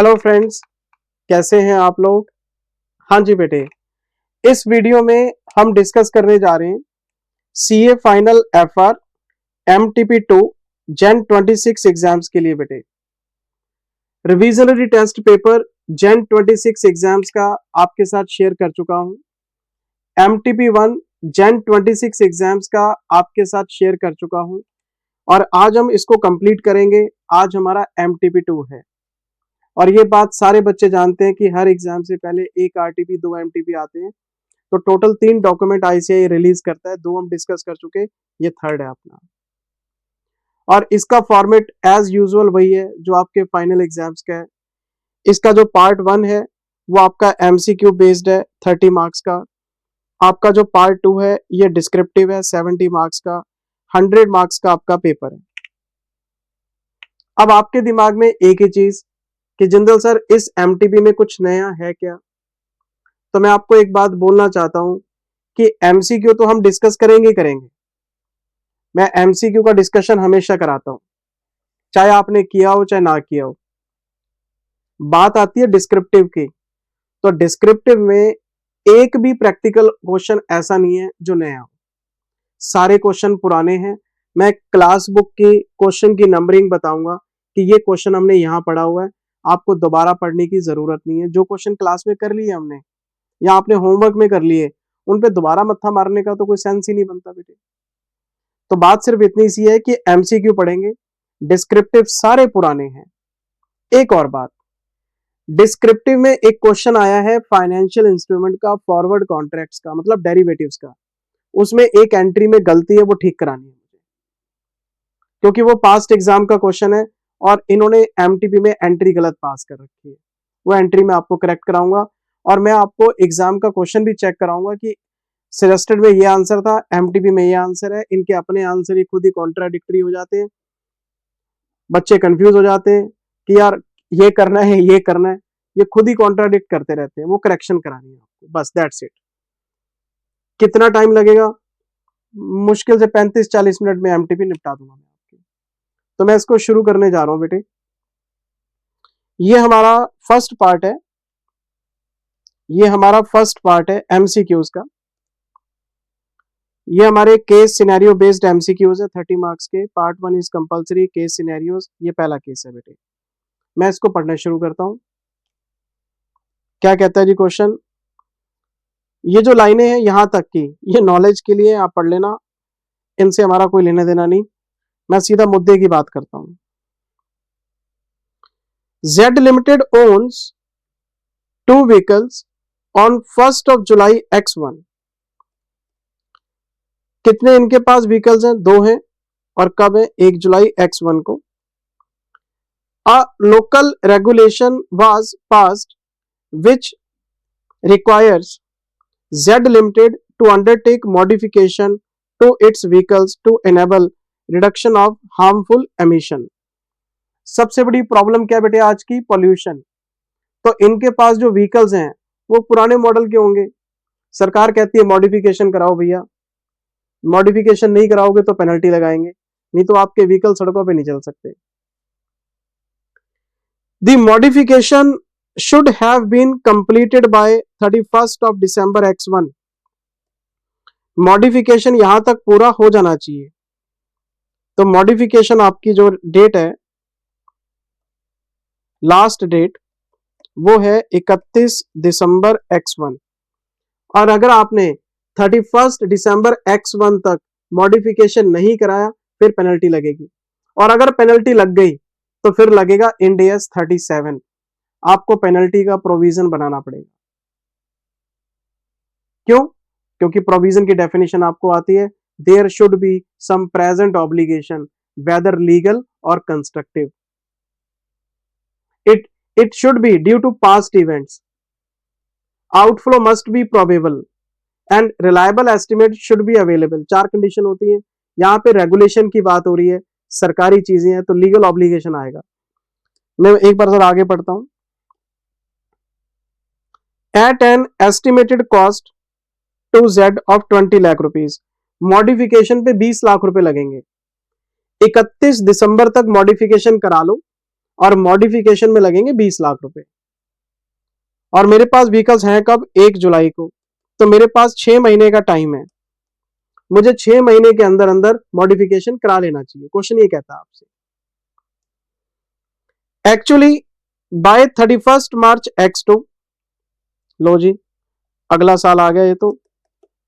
Hello friends, कैसे हैं आप लोग। हाँ जी बेटे, इस वीडियो में हम डिस्कस करने जा रहे हैं CA final FR MTP2 Gen 26 exams के लिए। बेटे revisionary test paper Gen 26 exams का आपके साथ शेयर कर चुका हूं। MTP1 Gen 26 एग्जाम्स का आपके साथ शेयर कर चुका हूं और आज हम इसको कंप्लीट करेंगे। आज हमारा MTP2 है और ये बात सारे बच्चे जानते हैं कि हर एग्जाम से पहले एक आरटीपी 2 MTP आते हैं। तो टोटल 3 डॉक्यूमेंट ICAI रिलीज करता है, 2 हम डिस्कस कर चुके, ये थर्ड है अपना। और इसका फॉर्मेट एज यूजुअल वही है जो आपके फाइनल एग्जाम्स का है। इसका जो पार्ट 1 है वो आपका MCQ बेस्ड है 30 मार्क्स का। आपका जो पार्ट 2 है ये डिस्क्रिप्टिव है 70 मार्क्स का, 100 मार्क्स का आपका पेपर है। अब आपके दिमाग में एक ही चीज कि जिंदल सर इस MTP में कुछ नया है क्या। तो मैं आपको एक बात बोलना चाहता हूं कि MCQ तो हम डिस्कस करेंगे। मैं MCQ का डिस्कशन हमेशा कराता हूं, चाहे आपने किया हो चाहे ना किया हो। बात आती है डिस्क्रिप्टिव की, तो डिस्क्रिप्टिव में एक भी प्रैक्टिकल क्वेश्चन ऐसा नहीं है जो नया हो, सारे क्वेश्चन पुराने हैं। मैं क्लास बुक की क्वेश्चन की नंबरिंग बताऊंगा कि ये क्वेश्चन हमने यहां पढ़ा हुआ है, आपको दोबारा पढ़ने की जरूरत नहीं है। जो क्वेश्चन क्लास में कर लिए हमने या आपने होमवर्क में कर लिए, उन पे दोबारा मत्था मारने का तो कोई सेंस ही नहीं बनता बेटे। तो बात सिर्फ इतनी सी है कि MCQ पढ़ेंगे, डिस्क्रिप्टिव सारे पुराने हैं। एक और बात, डिस्क्रिप्टिव में एक क्वेश्चन आया है फाइनेंशियल इंस्ट्रूमेंट का, फॉरवर्ड कॉन्ट्रैक्ट्स का, मतलब डेरिवेटिव्स का। उसमें एक एंट्री में गलती है, वो ठीक करानी है मुझे, क्योंकि वो पास्ट एग्जाम का क्वेश्चन है और इन्होंने MTP में एंट्री गलत पास कर रखी है। वो एंट्री मैं आपको करेक्ट कराऊंगा और मैं आपको एग्जाम का क्वेश्चन भी चेक कराऊंगा कि सजेस्टेड में ये आंसर था, MTP में ये आंसर है। इनके अपने आंसर ही खुद ही कॉन्ट्राडिक्टरी हो जाते हैं, बच्चे कंफ्यूज हो जाते हैं कि यार ये करना है ये करना है, ये खुद ही कॉन्ट्राडिक्ट करते रहते हैं। वो करेक्शन करानी है आपको, बस दैट्स इट। कितना टाइम लगेगा? मुश्किल से 35-40 मिनट में MTP निपटा दूंगा मैं आपकी। तो मैं इसको शुरू करने जा रहा हूं बेटे। ये हमारा फर्स्ट पार्ट है, ये हमारा फर्स्ट पार्ट है MCQs का। ये हमारे केस सिनेरियो बेस्ड MCQs है 30 मार्क्स के। Part 1 is compulsory case scenarios. ये पहला केस है बेटे, मैं इसको पढ़ना शुरू करता हूं। क्या कहता है जी क्वेश्चन? ये जो लाइनें हैं यहां तक की, ये नॉलेज के लिए आप पढ़ लेना, इनसे हमारा कोई लेना देना नहीं। मैं सीधा मुद्दे की बात करता हूं। Z limited owns 2 vehicles on 1 July X1। कितने इनके पास व्हीकल्स हैं? 2 हैं। और कब है? 1 जुलाई X1 को। A local regulation was passed which requires Z Limited to undertake modification to its vehicles to enable reduction of harmful emission। सबसे बड़ी प्रॉब्लम क्या बेटे आज की? पॉल्यूशन। तो इनके पास जो व्हीकल्स हैं वो पुराने मॉडल के होंगे। सरकार कहती है मॉडिफिकेशन कराओ भैया, मॉडिफिकेशन नहीं कराओगे तो पेनल्टी लगाएंगे, नहीं तो आपके व्हीकल सड़कों पे नहीं चल सकते। The modification should have been completed by 31st of December X1। Modification यहां तक पूरा हो जाना चाहिए। तो मॉडिफिकेशन आपकी जो डेट है, लास्ट डेट, वो है 31 दिसंबर X1। और अगर आपने 31 दिसंबर X1 तक मॉडिफिकेशन नहीं कराया फिर पेनल्टी लगेगी, और अगर पेनल्टी लग गई तो फिर लगेगा इंड AS 37। आपको पेनल्टी का प्रोविजन बनाना पड़ेगा। क्यों? क्योंकि प्रोविजन की डेफिनेशन आपको आती है, there should be some present obligation whether legal और constructive. It should be due to past events, outflow must be probable and reliable estimate should be available. 4 condition होती है। यहां पे रेगुलेशन की बात हो रही है, सरकारी चीजें हैं तो लीगल ऑब्लिगेशन आएगा। मैं एक बार जरा आगे पढ़ता हूं। At an estimated cost to Z of 20 lakh rupees. Modification पे 20 लाख रुपए लगेंगे। 31 दिसंबर तक मॉडिफिकेशन करा लो और मॉडिफिकेशन में लगेंगे 20 लाख रुपए। और मेरे पास व्हीकल्स हैं कब, 1 जुलाई को, तो मेरे पास 6 महीने का टाइम है, मुझे 6 महीने के अंदर अंदर मॉडिफिकेशन करा लेना चाहिए। क्वेश्चन ये कहता है आपसे, एक्चुअली बाय 31 मार्च X2, लो जी अगला साल आ गया, ये तो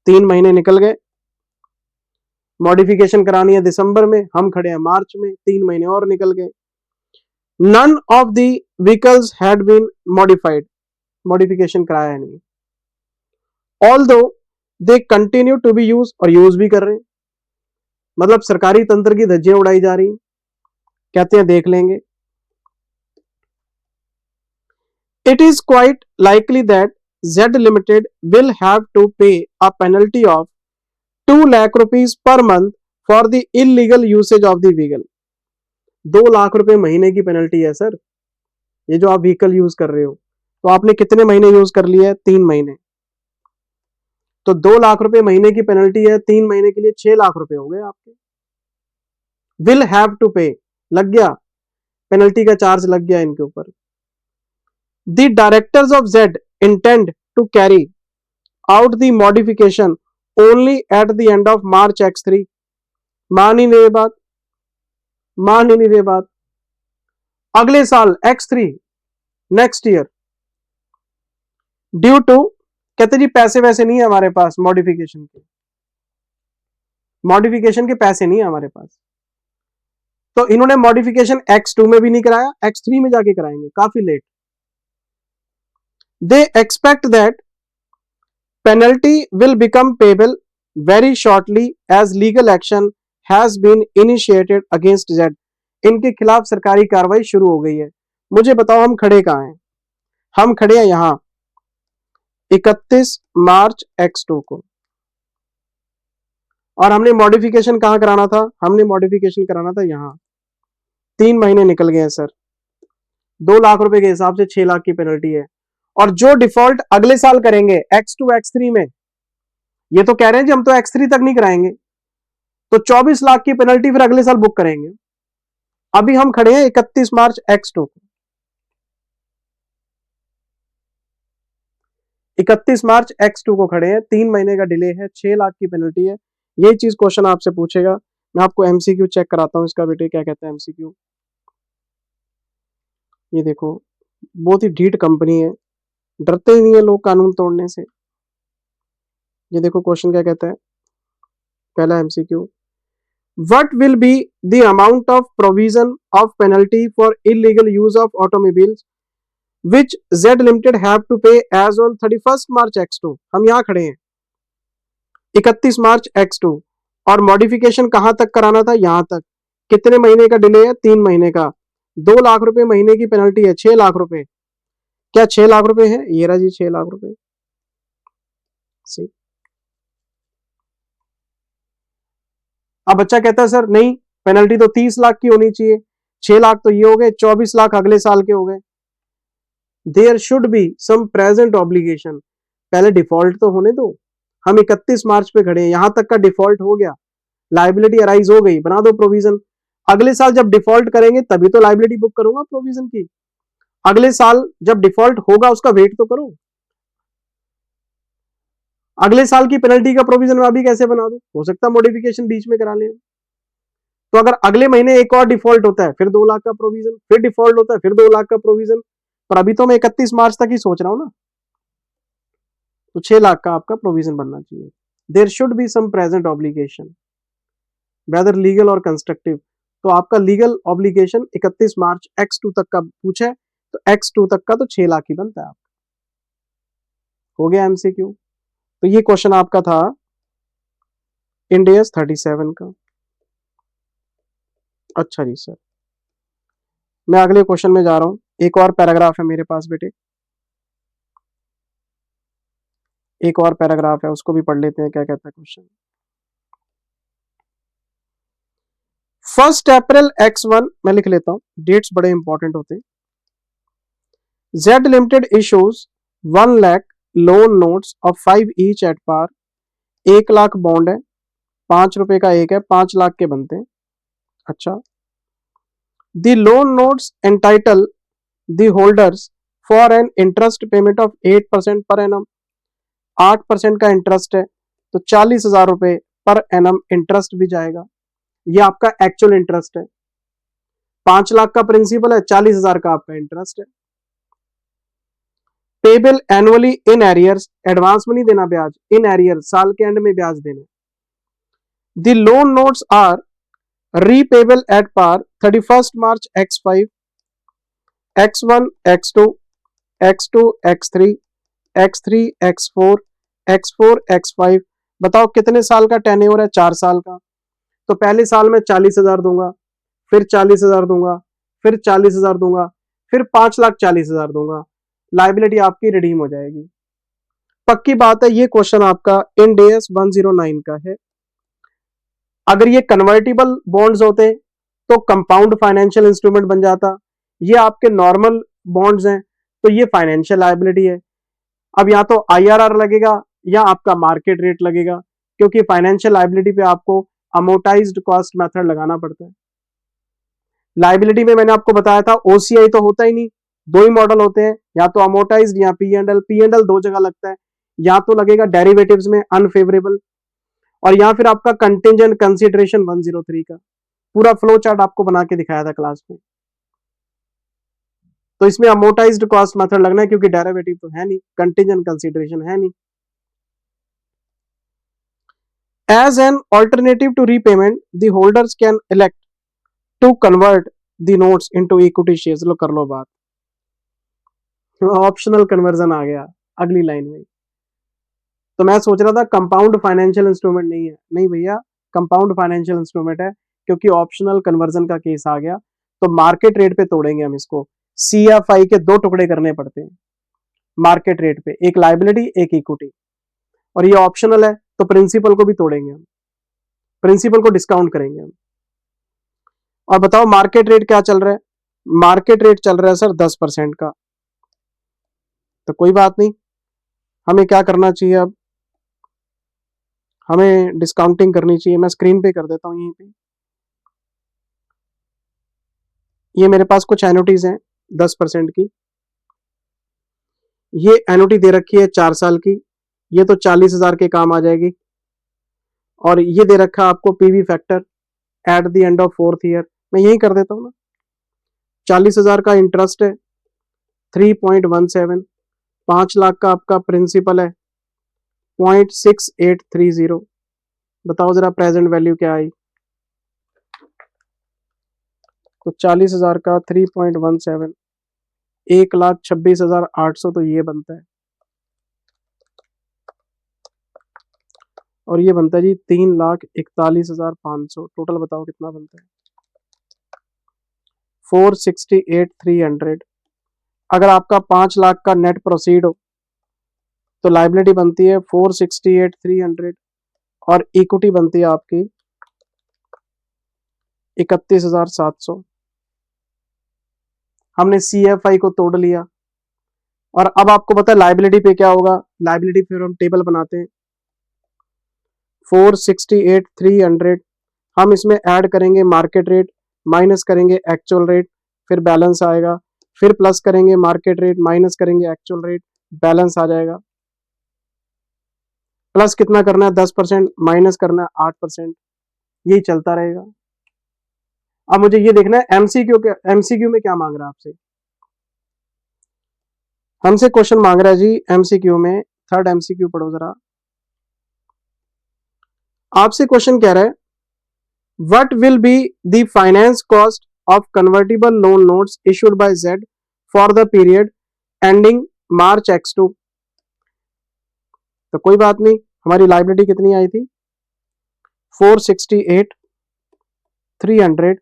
3 महीने निकल गए, मॉडिफिकेशन करानी है दिसंबर में, हम खड़े हैं मार्च में, 3 महीने और निकल गए। None of the vehicles had been modified, modification कराया नहीं, although they continue to be use, और यूज भी कर रहे हैं, मतलब सरकारी तंत्र की धज्जियां उड़ाई जा रही हैं। कहते हैं देख लेंगे, it is quite likely that Z Limited will have to pay a penalty of 2 lakh rupees per month for the illegal usage of the vehicle। 2 lakh रुपए महीने की पेनल्टी है सर, ये जो आप व्हीकल यूज कर रहे हो, तो आपने कितने महीने यूज कर लिया है, 3 महीने, तो 2 लाख रुपए महीने की पेनल्टी है, 3 महीने के लिए 6 लाख रुपए हो गए आपके। विल हैव टू पे लग गया, पेनल्टी का चार्ज लग गया इनके ऊपर। The directors of Z intend to carry out the modification only at the end of March X3। मान ही नहीं रहे बात, मान ही नहीं रहे बात, अगले साल X3 next year, due to, कहते जी पैसे वैसे नहीं है हमारे पास मॉडिफिकेशन के, मॉडिफिकेशन के पैसे नहीं है हमारे पास, तो इन्होंने मॉडिफिकेशन X2 में भी नहीं कराया, X3 में जाके कराएंगे, काफी late. They expect that penalty will become payable very shortly as legal action has been initiated against Z। इनके खिलाफ सरकारी कार्रवाई शुरू हो गई है। मुझे बताओ हम खड़े कहां हैं, हम खड़े हैं यहां 31 मार्च X2 को, और हमने मॉडिफिकेशन कहां कराना था, हमने मॉडिफिकेशन कराना था यहां। 3 महीने निकल गए हैं सर, 2 लाख रुपए के हिसाब से 6 लाख की पेनल्टी है, और जो डिफॉल्ट अगले साल करेंगे X2 X3 में, ये तो कह रहे हैं जी हम तो X3 तक नहीं कराएंगे, तो 24 लाख की पेनल्टी फिर अगले साल बुक करेंगे। अभी हम खड़े हैं 31 मार्च X2 को, 31 मार्च X2 को खड़े हैं, 3 महीने का डिले है, 6 लाख की पेनल्टी है। ये चीज क्वेश्चन आपसे पूछेगा, मैं आपको एमसीक्यू चेक कराता हूं इसका बेटे, क्या कहता है एमसीक्यू। ये देखो बहुत ही ढीठ कंपनी है, डरते ही नहीं है लोग कानून तोड़ने से। ये देखो क्वेश्चन क्या कहता है, पहला MCQ, What will be the amount of provision of penalty for illegal use of automobiles which Z Limited have to pay as on 31st March X2। हम यहां खड़े हैं 31 मार्च X2, और मॉडिफिकेशन कहां तक कराना था, यहां तक। कितने महीने का डिले है, 3 महीने का, 2 लाख रुपए महीने की पेनल्टी है, 6 लाख रुपए, क्या 6 लाख रुपए है, ये रहा जी 6 लाख रुपए। अब बच्चा कहता है सर नहीं, पेनल्टी तो 30 लाख की होनी चाहिए, 6 लाख तो ये हो गए, 24 लाख अगले साल के हो गए। There should be some present obligation, पहले डिफॉल्ट तो होने दो, हम 31 मार्च पे खड़े हैं, यहां तक का डिफॉल्ट हो गया, लाइबिलिटी अराइज हो गई, बना दो प्रोविजन। अगले साल जब डिफॉल्ट करेंगे तभी तो लाइबिलिटी बुक करूंगा प्रोविजन की, अगले साल जब डिफॉल्ट होगा उसका वेट तो करो, अगले साल की पेनल्टी का प्रोविजन मैं अभी कैसे बना दूं, हो सकता है मॉडिफिकेशन बीच में करा लें। तो अगर अगले महीने एक और डिफॉल्ट होता है, फिर 2 लाख का प्रोविजन, फिर डिफॉल्ट होता है, फिर 2 लाख का प्रोविजन, पर अभी तो मैं 31 मार्च तक ही सोच रहा हूं ना, तो 6 लाख का आपका प्रोविजन बनना चाहिए। There should be some present obligation whether legal और कंस्ट्रक्टिव, तो आपका लीगल ऑब्लिगेशन 31 मार्च X2 तक का पूछा है, तो X2 तक का तो 6 लाख ही बनता है आपका। हो गया एमसीक्यू। तो ये क्वेश्चन आपका था इंडियस 37 का। अच्छा जी सर, मैं अगले क्वेश्चन में जा रहा हूं, एक और पैराग्राफ है मेरे पास बेटे, एक और पैराग्राफ है, उसको भी पढ़ लेते हैं, क्या कहता है क्वेश्चन। 1 अप्रैल X1, मैं लिख लेता हूं, डेट्स बड़े इंपॉर्टेंट होते हैं। Z Limited issues 1 lakh loan notes of 5 each at par, 1 lakh bond है, 5 रुपए का एक है, 5 लाख के बनते हैं। अच्छा, the loan notes entitle the holders for an interest payment of 8% per annum. 8% का इंटरेस्ट है तो 40,000 रुपए पर एनम इंटरेस्ट भी जाएगा। ये आपका एक्चुअल इंटरेस्ट है। 5 लाख का प्रिंसिपल है, 40,000 का आपका इंटरेस्ट है। Payable annually in arrears, advance में नहीं देना ब्याज, इन एरियर्स साल के एंड में ब्याज देना। The loan notes are repayable at par 31 March X5, X1, X2, X2, X3, X3, X4, X4, X5। बताओ कितने साल का टेन्योर है? 4 साल का। तो पहले साल में 40,000 दूंगा, फिर 40,000 दूंगा, फिर 40,000 दूंगा, फिर 5,40,000 दूंगा। लाइबिलिटी आपकी रिडीम हो जाएगी। पक्की बात है, ये क्वेश्चन आपका इंड AS 109 का है। अगर ये कन्वर्टिबल बॉन्ड्स होते तो कंपाउंड फाइनेंशियल इंस्ट्रूमेंट बन जाता। ये आपके नॉर्मल बॉन्ड्स हैं तो ये फाइनेंशियल लायबिलिटी है। अब या तो IRR लगेगा या आपका मार्केट रेट लगेगा, क्योंकि फाइनेंशियल लायबिलिटी पे आपको अमोर्टाइज्ड कॉस्ट मेथड लगाना पड़ता है। लायबिलिटी में मैंने आपको बताया था OCI तो होता ही नहीं, दो ही मॉडल होते हैं, या तो अमोर्टाइज्ड या P&L। P&L दो जगह लगता है, या तो लगेगा डेरिवेटिव्स में अनफेवरेबल, और या फिर आपका कंटिंजेंट कंसीडरेशन 103 का। पूरा फ्लो चार्ट आपको बना के दिखाया था क्लास में। तो इसमें अमोर्टाइज्ड कॉस्ट मेथड लगना है, क्योंकि डेरिवेटिव तो है नहीं, कंटिंजेंट कंसीडरेशन है नहीं। As an alternative to repayment the holders can elect to convert the notes into equity shares. लो कर लो बात, ऑप्शनल कन्वर्जन आ गया अगली लाइन में। तो मैं सोच रहा था कंपाउंड फाइनेंशियल इंस्ट्रूमेंट नहीं है, नहीं भैया कंपाउंड फाइनेंशियल इंस्ट्रूमेंट है, क्योंकि ऑप्शनल कन्वर्जन का केस आ गया। तो मार्केट रेट पे तोड़ेंगे हम इसको। CFI के दो टुकड़े करने पड़ते हैं मार्केट रेट पे, एक लायबिलिटी एक इक्विटी, और ये ऑप्शनल है तो प्रिंसिपल को भी तोड़ेंगे हम, प्रिंसिपल को डिस्काउंट करेंगे हम। और बताओ मार्केट रेट क्या चल रहा है? मार्केट रेट चल रहा है सर 10% का। तो कोई बात नहीं, हमें क्या करना चाहिए अब? हमें डिस्काउंटिंग करनी चाहिए। मैं स्क्रीन पे कर देता हूं यहीं पे। ये मेरे पास कुछ एनुटीज हैं 10% की। ये एनुटी दे रखी है 4 साल की, ये तो 40,000 के काम आ जाएगी। और ये दे रखा है आपको PV factor eight the end of 4th year. मैं यही कर देता हूँ ना। 40,000 का इंटरेस्ट है 3.17, 5 लाख का आपका प्रिंसिपल है 0.6830। बताओ जरा प्रेजेंट वैल्यू क्या आई? तो 40,000 का 3.17, 1,26,800 तो ये बनता है, और ये बनता है जी 3,41,500। टोटल बताओ कितना बनता है? 468,300। अगर आपका 5 लाख का नेट प्रोसीड हो तो लाइबिलिटी बनती है 468,300, और इक्विटी बनती है आपकी 31,700। हमने CFI को तोड़ लिया, और अब आपको पता है लाइबिलिटी पे क्या होगा। लाइबिलिटी फिर हम टेबल बनाते हैं। 468,300 हम इसमें ऐड करेंगे मार्केट रेट, माइनस करेंगे एक्चुअल रेट, फिर बैलेंस आएगा, फिर प्लस करेंगे मार्केट रेट, माइनस करेंगे एक्चुअल रेट, बैलेंस आ जाएगा। प्लस कितना करना है? 10%, माइनस करना है 8%। यही चलता रहेगा। अब मुझे ये देखना है MCQ में क्या मांग रहा है आपसे। हमसे क्वेश्चन मांग रहा है जी MCQ में, थर्ड MCQ पढ़ो जरा। आपसे क्वेश्चन कह रहा है what will be the finance cost of convertible loan notes issued by Z for the period ending March X2। तो कोई बात नहीं, हमारी लाइबिलिटी कितनी आई थी? 468,300।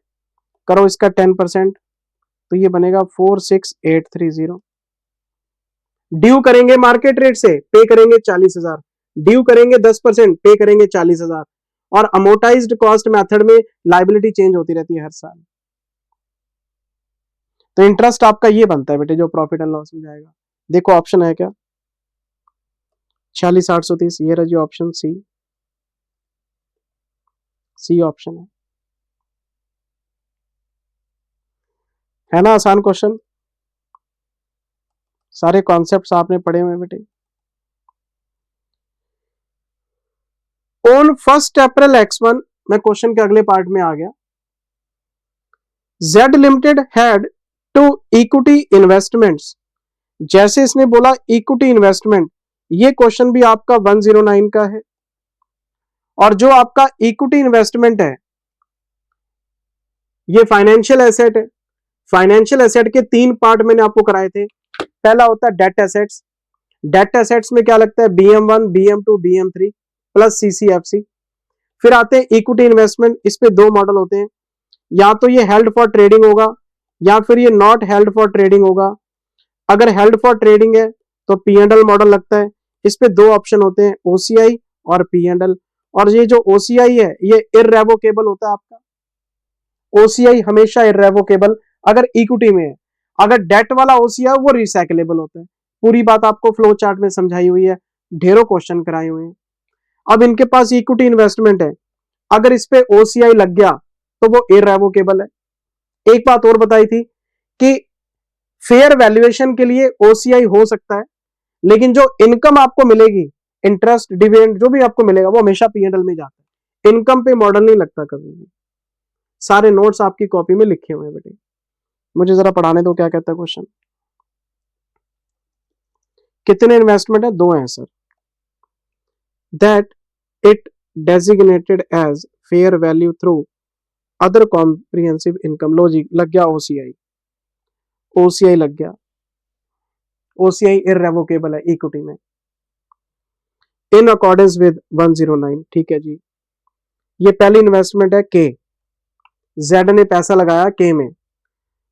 करो इसका 10%, तो ये बनेगा 46830। ड्यू करेंगे मार्केट रेट से, पे करेंगे 40,000। ड्यू करेंगे 10%, पे करेंगे 40,000। और अमोर्टाइज्ड कॉस्ट मेथड में लाइबिलिटी चेंज होती रहती है हर साल। तो इंटरेस्ट आपका ये बनता है बेटे, जो प्रॉफिट एंड लॉस में जाएगा। देखो ऑप्शन है क्या? 46,830, ये रहा जी ऑप्शन सी ऑप्शन है। है ना आसान क्वेश्चन, सारे कॉन्सेप्ट्स आपने पढ़े हुए बेटे। ऑन 1 अप्रैल X1, मैं क्वेश्चन के अगले पार्ट में आ गया। Z limited had to equity investments, जैसे इसने बोला इक्विटी इन्वेस्टमेंट, ये क्वेश्चन भी आपका 109 का है। और जो आपका इक्विटी इन्वेस्टमेंट है ये फाइनेंशियल एसेट है। फाइनेंशियल एसेट के 3 पार्ट मैंने आपको कराए थे। पहला होता है डेट एसेट्स। डेट एसेट्स में क्या लगता है, BM1, BM2, BM3 plus CCFC। फिर आते हैं इक्विटी इन्वेस्टमेंट, इस पे 2 मॉडल होते हैं, या तो ये हेल्ड फॉर ट्रेडिंग होगा या फिर ये नॉट हेल्ड फॉर ट्रेडिंग होगा। अगर हेल्ड फॉर ट्रेडिंग है तो P&L मॉडल लगता है। इस पे 2 ऑप्शन होते हैं, OCI और P&L। और ये जो OCI है ये इररेवोकेबल होता है आपका। OCI हमेशा इररेवोकेबल अगर इक्विटी में है। अगर डेट वाला OCI वो रिसाइकलेबल होता है। पूरी बात आपको फ्लो चार्ट में समझाई हुई है, ढेरों क्वेश्चन कराए हुए हैं। अब इनके पास इक्विटी इन्वेस्टमेंट है, अगर इस पे OCI लग गया तो वो इररेवोकेबल है। एक बात और बताई थी कि फेयर वैल्यूएशन के लिए OCI हो सकता है, लेकिन जो इनकम आपको मिलेगी, इंटरेस्ट डिविडेंड जो भी आपको मिलेगा, वो हमेशा P&L में जाता है। इनकम पे मॉडल नहीं लगता कभी भी। सारे नोट्स आपकी कॉपी में लिखे हुए हैं बेटे। मुझे जरा पढ़ाने दो, क्या कहता है क्वेश्चन। कितने इन्वेस्टमेंट है, 2 हैं sir. That it designated as fair value through other comprehensive income. लो जी, लग गया OCI। OCI लग गया। OCI इररेवोकेबल है इक्विटी में, इन अकॉर्डेंस विद 109। ठीक है जी। ये पहली इन्वेस्टमेंट है K। Z ने पैसा लगाया K में।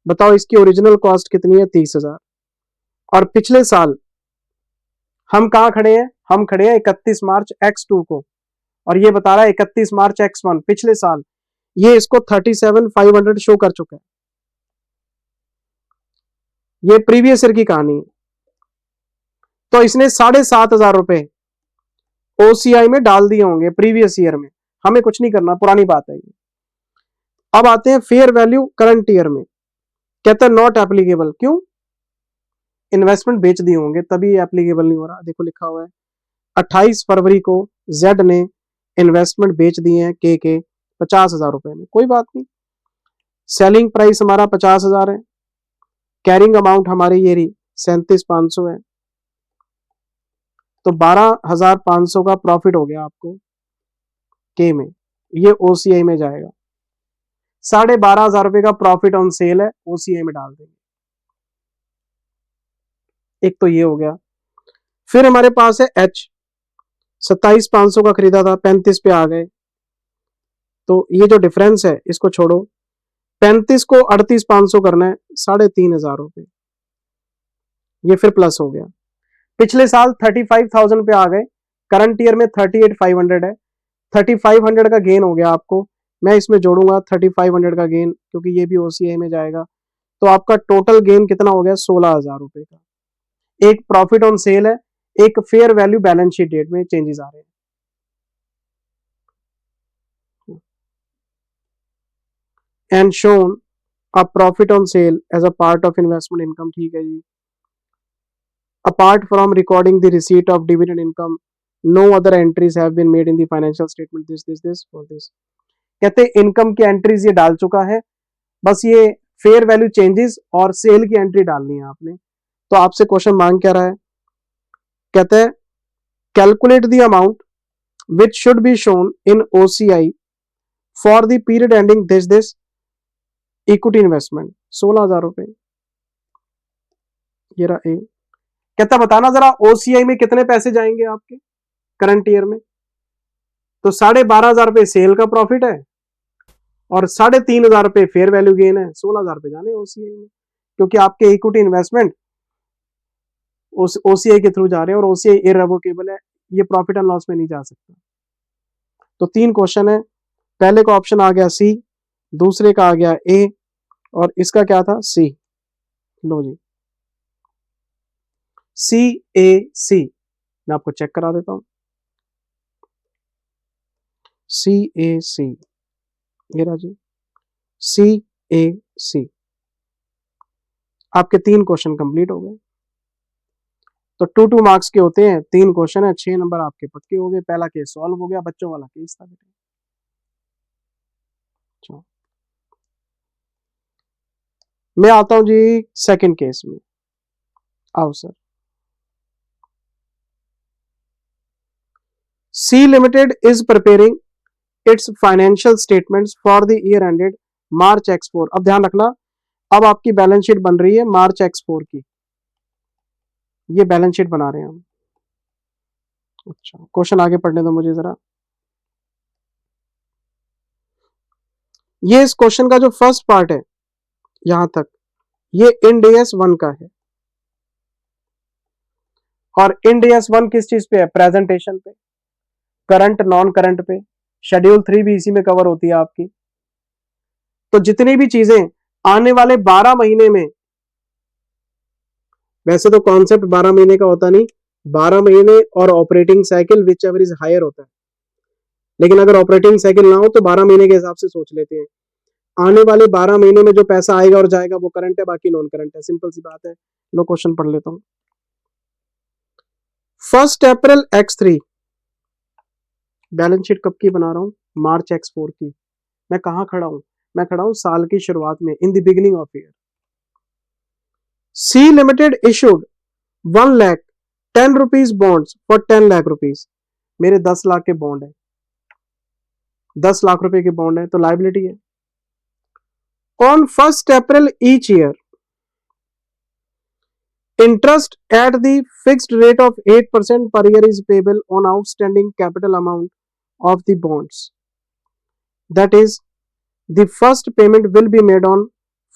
बताओ इसकी ओरिजिनल कॉस्ट कितनी है, 30,000। और पिछले साल हम कहां खड़े हैं, हम खड़े हैं 31 मार्च X2 को, और ये बता रहा है 31 मार्च X1 पिछले साल। ये इसको 37,500 शो कर चुका है। ये प्रीवियस ईयर की कहानी है। तो इसने 7,500 रुपए OCI में डाल दिए होंगे प्रीवियस ईयर में। हमें कुछ नहीं करना, पुरानी बात है ये। अब आते हैं फेयर वैल्यू करंट ईयर में। कहता है नॉट एप्लीकेबल। क्यों, इन्वेस्टमेंट बेच दिए होंगे तभी एप्लीकेबल नहीं हो रहा। देखो लिखा हुआ है 28 फरवरी को Z ने इन्वेस्टमेंट बेच दिए हैं के 50,000 रुपए में। कोई बात नहीं, सेलिंग प्राइस हमारा 50,000 है, कैरिंग अमाउंट हमारी ये रही 37,500 है, तो 12,500 का प्रॉफिट हो गया आपको के में। ये OCI में जाएगा। 12,500 रुपए का प्रॉफिट ऑन सेल है, OCI में डाल देंगे। एक तो ये हो गया। फिर हमारे पास है H। 27,500 का खरीदा था, 35 पे आ गए, तो ये जो डिफरेंस है इसको छोड़ो। 35 को 38,500 करना है, 3,500 रुपए, ये फिर प्लस हो गया। पिछले साल 35,000 पे आ गए, करंट ईयर में 38,500 है। 3500 का गेन हो गया आपको। मैं इसमें जोड़ूंगा 3500 का गेन, क्योंकि ये भी OCI में जाएगा। तो आपका टोटल गेन कितना हो गया, 16,000 रुपए का। एक प्रॉफिट ऑन सेल है, एक fair value balance sheet date में चेंजेस आ रहे हैं। And shown a profit on sale as a part of investment income. ठीक है जी। Apart from recording the receipt of dividend income, no other entries have been made in the financial statement this for this. कहते हैं income की entries ये डाल चुका है, बस ये फेयर वैल्यू चेंजेस और सेल की एंट्री डालनी है आपने। तो आपसे क्वेश्चन मांग क्या रहा है, कहते हैं calculate the amount which should be shown in OCI for the period ending this equity investment. 16,000 रुपए, ये रहा ए। कहता बताना जरा OCI में कितने पैसे जाएंगे आपके करंट ईयर में। तो 12,500 रुपए सेल का प्रॉफिट है और 3,500 रुपए फेयर वैल्यू गेन है। 16,000 रुपए जाने OCI में, क्योंकि आपके इक्विटी इन्वेस्टमेंट OCI के थ्रू जा रहे हैं और OCI इररेवोकेबल है, ये प्रॉफिट एंड लॉस में नहीं जा सकता। तो 3 क्वेश्चन है। पहले का ऑप्शन आ गया C, दूसरे का आ गया A, और इसका क्या था, C। लो जी, CAC। मैं आपको चेक करा देता हूं। CAC, ये रहा जी, CAC। आपके 3 क्वेश्चन कंप्लीट हो गए। तो 2 मार्क्स के होते हैं, 3 क्वेश्चन है, 6 नंबर आपके पक्के हो गए। पहला केस सॉल्व हो गया, बच्चों वाला केस था बेटे। अच्छा, मैं आता हूं जी सेकंड केस में। आओ sir. C limited is preparing its financial statements for the year ended March एक्स4। अब ध्यान रखना, अब आपकी बैलेंस शीट बन रही है मार्च एक्स4 की, ये बैलेंस शीट बना रहे हैं हम। अच्छा, क्वेश्चन आगे पढ़ने दो मुझे जरा। ये इस क्वेश्चन का जो फर्स्ट पार्ट है यहां तक, ये इंड एस 1 का है। और इंड एस 1 किस चीज पे है? प्रेजेंटेशन पे, करंट नॉन करंट पे, शेड्यूल 3 भी इसी में कवर होती है आपकी। तो जितनी भी चीजें आने वाले 12 महीने में, वैसे तो कॉन्सेप्ट 12 महीने का होता नहीं, 12 महीने और operating cycle whichever is higher होता है, लेकिन अगर ऑपरेटिंग साइकिल ना हो तो 12 महीने के हिसाब से सोच लेते हैं। आने वाले 12 महीने में जो पैसा आएगा और जाएगा वो करंट है, बाकी नॉन करंट है। सिंपल सी बात है। लो क्वेश्चन पढ़ लेता हूं। 1 अप्रैल X3, बैलेंस शीट कब की बना रहा हूं? मार्च X4 की। मैं कहां खड़ा हूं? मैं खड़ा हूं साल की शुरुआत में, in the beginning of year. C limited issued 1 lakh 10 rupees bonds for 10 lakh rupees. मेरे 10 लाख के बॉन्ड है, 10 लाख रुपए के बॉन्ड है, तो लाइबिलिटी है। On 1 April each year, interest at the fixed rate of 8% per year is payable on outstanding capital amount of the bonds. That is, the first payment will be made on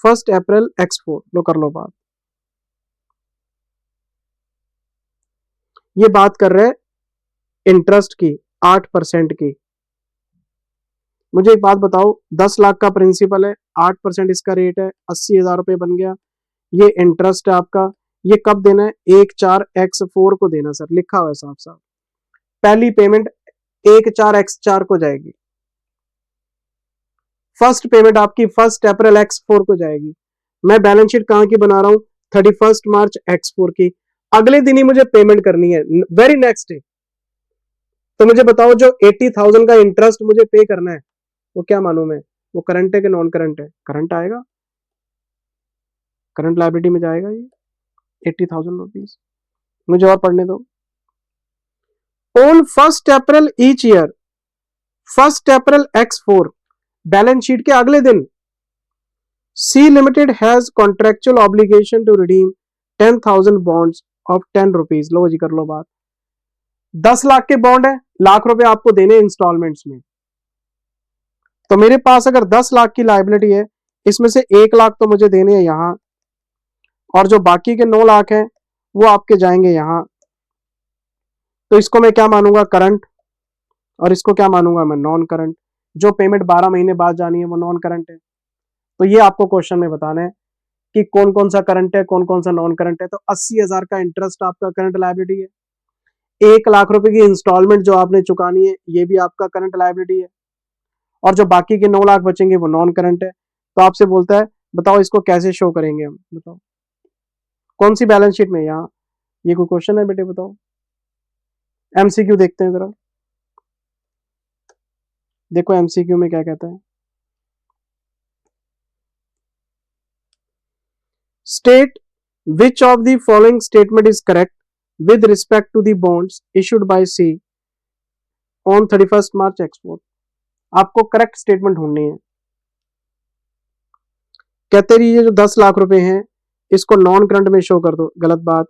1 April X4। लो कर लो बात। ये बात कर रहे हैं interest की, 8% की। मुझे एक बात बताओ, 10 लाख का प्रिंसिपल है, 8% इसका रेट है, 80,000 रुपए बन गया। ये इंटरेस्ट है आपका। ये कब देना है? 1/4 X4 को देना सर, लिखा हुआ है साफ साफ। पहली पेमेंट 1/4 X4 को जाएगी। फर्स्ट पेमेंट आपकी 1 अप्रैल X4 को जाएगी। मैं बैलेंस शीट कहां की बना रहा हूं? 31 मार्च X4 की। अगले दिन ही मुझे पेमेंट करनी है, वेरी नेक्स्ट डे। तो मुझे बताओ, जो 80,000 का इंटरेस्ट मुझे पे करना है वो क्या मानूं मैं? वो करंट है कि नॉन करंट है? करंट आएगा, करंट लायबिलिटी में जाएगा ये 80,000 रुपीज। मुझे और पढ़ने दो। On 1 April each year, 1 April X4, balance sheet के अगले दिन, C limited has contractual obligation to redeem 10,000 bonds of 10 rupees. लो जी कर लो बात। 10 लाख के बॉन्ड है, लाख रुपए आपको देने इंस्टॉलमेंट्स में। तो मेरे पास अगर 10 लाख की लाइबिलिटी है, इसमें से 1 लाख तो मुझे देने हैं यहां, और जो बाकी के 9 लाख हैं वो आपके जाएंगे यहां। तो इसको मैं क्या मानूंगा? करंट। और इसको क्या मानूंगा मैं? Non current. जो पेमेंट 12 महीने बाद जानी है वो नॉन करंट है। तो ये आपको क्वेश्चन में बताना है कि कौन कौन सा करंट है, कौन कौन सा नॉन करंट है। तो 80,000 का इंटरेस्ट आपका करंट लायबिलिटी है। 1 लाख रुपए की इंस्टॉलमेंट जो आपने चुकानी है, ये भी आपका करंट लायबिलिटी है। और जो बाकी के 9 लाख बचेंगे वो नॉन करंट है। तो आपसे बोलता है बताओ इसको कैसे शो करेंगे हम? बताओ कौन सी बैलेंस शीट में? यहाँ ये कोई क्वेश्चन है बेटे? बताओ। एमसीक्यू देखते हैं जरा, देखो एमसीक्यू में क्या कहता है। State which of the following statement is correct with respect to the bonds issued by C on 31 March X4। आपको करेक्ट स्टेटमेंट ढूंढनी है। कहते रहिए ये जो 10 लाख रुपए हैं इसको नॉन करंट में शो कर दो, गलत बात।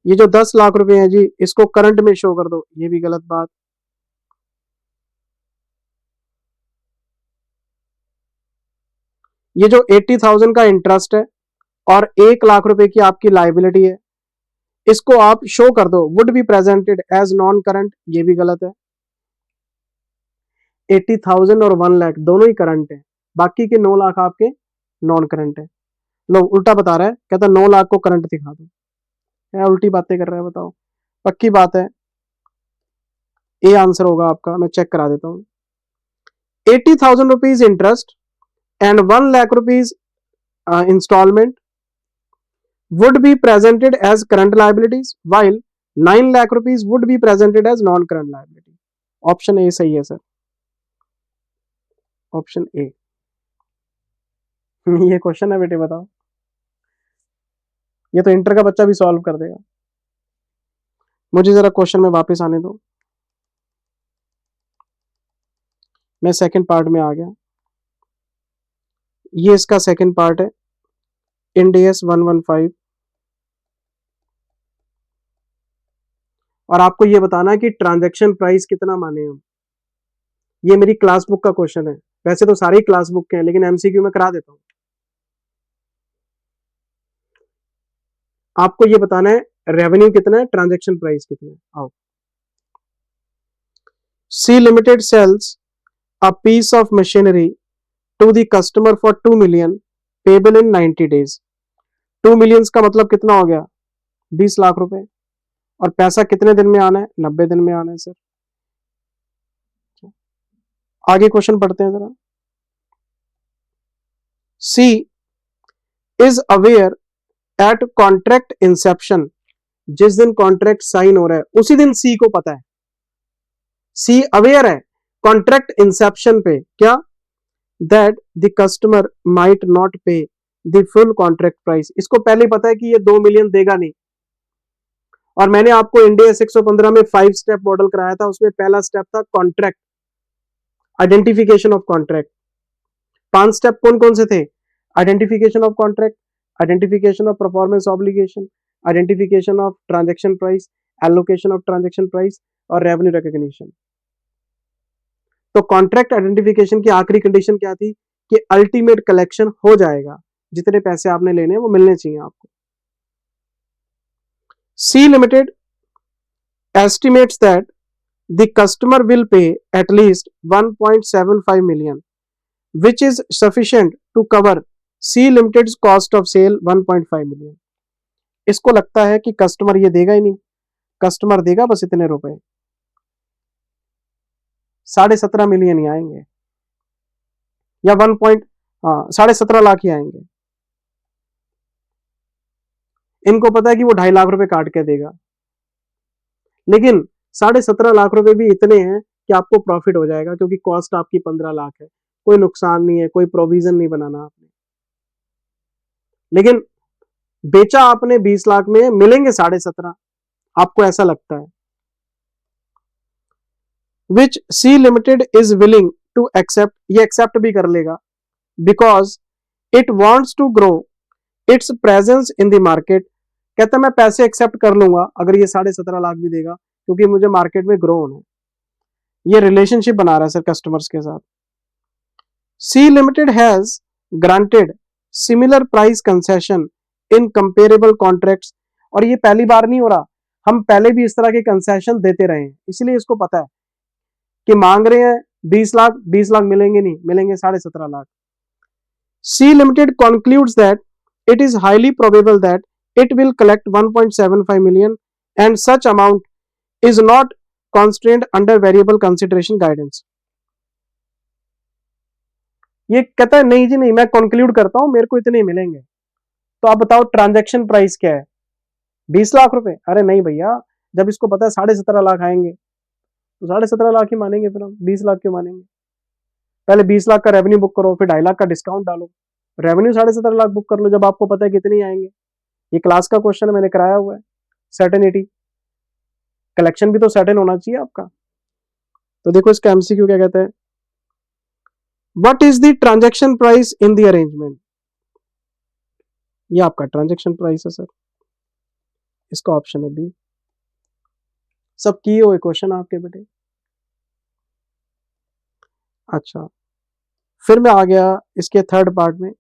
ये जो 10 लाख रुपए हैं जी इसको करंट में शो कर दो, ये भी गलत बात। ये जो 80,000 का इंटरेस्ट है और 1 लाख रुपए की आपकी लाइबिलिटी है, इसको आप शो कर दो would be presented as non current, ये भी गलत है। 80,000 और 1 लाख दोनों ही करंट है, बाकी के 9 लाख आपके नॉन करंट है। लो उल्टा बता रहा है, कहता 9 लाख को करंट दिखा दो। क्या उल्टी बातें कर रहा है? बताओ। पक्की बात है, ये आंसर होगा आपका। मैं चेक करा देता हूँ। 80,000 rupees interest and 1 lakh rupees installment would be presented as current liabilities while 9 lakh rupees would be presented as non current liability. Option A सही है सर, ऑप्शन ए। ये क्वेश्चन है बेटे, बताओ, ये तो इंटर का बच्चा भी सॉल्व कर देगा। मुझे जरा क्वेश्चन में वापस आने दो, मैं सेकंड पार्ट में आ गया। ये इसका सेकंड पार्ट है, इंड AS 115, और आपको ये बताना है कि ट्रांजैक्शन प्राइस कितना माने हम। ये मेरी क्लास बुक का क्वेश्चन है, वैसे तो सारे क्लास बुक के हैं लेकिन MCQ में करा देता हूं। आपको ये बताना है रेवेन्यू कितना है, ट्रांजैक्शन प्राइस कितना है। आओ, C limited sells a piece of machinery to the customer for 2 million payable in 90 days। 2 million का मतलब कितना हो गया, 20 लाख रुपए, और पैसा कितने दिन में आना है, 90 दिन में आना है सर। आगे क्वेश्चन पढ़ते हैं जरा। C is aware at contract inception, जिस दिन कॉन्ट्रैक्ट साइन हो रहा है उसी दिन सी को पता है, सी अवेयर है कॉन्ट्रैक्ट इंसेप्शन पे क्या, that the customer might not पे द फुल कॉन्ट्रैक्ट प्राइस। इसको पहले पता है कि ये 2 million देगा नहीं, और मैंने आपको इंडिया 615 में 5 स्टेप मॉडल कराया था, उसमें पहला स्टेप था contract, identification of contract. 5 step कौन कौन से थे, identification of contract, identification of performance obligation, identification of transaction price, allocation of transaction price, और रेवेन्यू रिकॉग्निशन। तो कॉन्ट्रैक्ट आइडेंटिफिकेशन की आखिरी कंडीशन क्या थी कि अल्टीमेट कलेक्शन हो जाएगा, जितने पैसे आपने लेने हैं वो मिलने चाहिए आपको। C limited estimates that the customer will pay at least 1.75 million which is sufficient to cover C Limited's cost of sale 1.5 million। इसको लगता है कि कस्टमर ये देगा ही नहीं, कस्टमर देगा बस इतने रुपए, 17.5 million ही आएंगे, या 17.5 लाख ही आएंगे। इनको पता है कि वो 2.5 लाख रुपए काट के देगा, लेकिन 17.5 लाख रुपए भी इतने हैं कि आपको प्रॉफिट हो जाएगा, क्योंकि कॉस्ट आपकी 15 लाख है, कोई नुकसान नहीं है, कोई प्रोविजन नहीं बनाना आपने। लेकिन बेचा आपने 20 लाख में, मिलेंगे 17.5, आपको ऐसा लगता है। Which C limited is willing to accept, ये एक्सेप्ट भी कर लेगा, because it wants to grow its presence in the market. कहता मैं पैसे एक्सेप्ट कर लूंगा अगर ये 17.5 लाख भी देगा, क्योंकि मुझे मार्केट में ग्रो होना है। ये रिलेशनशिप बना रहा है सर कस्टमर्स के साथ। C limited has granted similar price concession in comparable contracts, और ये पहली बार नहीं हो रहा, हम पहले भी इस तरह के कंसेशन देते रहे हैं, इसलिए इसको पता है कि मांग रहे हैं 20 लाख, 20 लाख मिलेंगे नहीं, मिलेंगे 17.5 lakh. C limited concludes that it is highly probable that it will collect 1.75 million and such amount is not constrained under variable consideration guidance। ये कहता है नहीं जी नहीं, मैं कंक्लूड करता हूं मेरे को इतने मिलेंगे। तो आप बताओ ट्रांजैक्शन प्राइस क्या है, 20 लाख रुपए? अरे नहीं भैया, जब इसको पता है 17.5 लाख आएंगे तो 17.5 लाख ही मानेंगे, फिर हम 20 लाख क्यों मानेंगे? पहले 20 लाख का रेवेन्यू बुक करो, फिर 2.5 लाख का डिस्काउंट डालो, रेवेन्यू 17.5 लाख बुक कर लो जब आपको पता है कितने ही आएंगे। ये क्लास का क्वेश्चन मैंने कराया हुआ है, सर्टेनिटी, कलेक्शन भी तो सर्टेन होना चाहिए आपका। तो देखो इसका एमसीक्यू क्या कहता है, what is the transaction price in the arrangement. ये आपका ट्रांजैक्शन प्राइस है सर, इसका ऑप्शन है बी। सब किए हुए क्वेश्चन आपके बेटे। अच्छा, फिर मैं आ गया इसके थर्ड पार्ट में।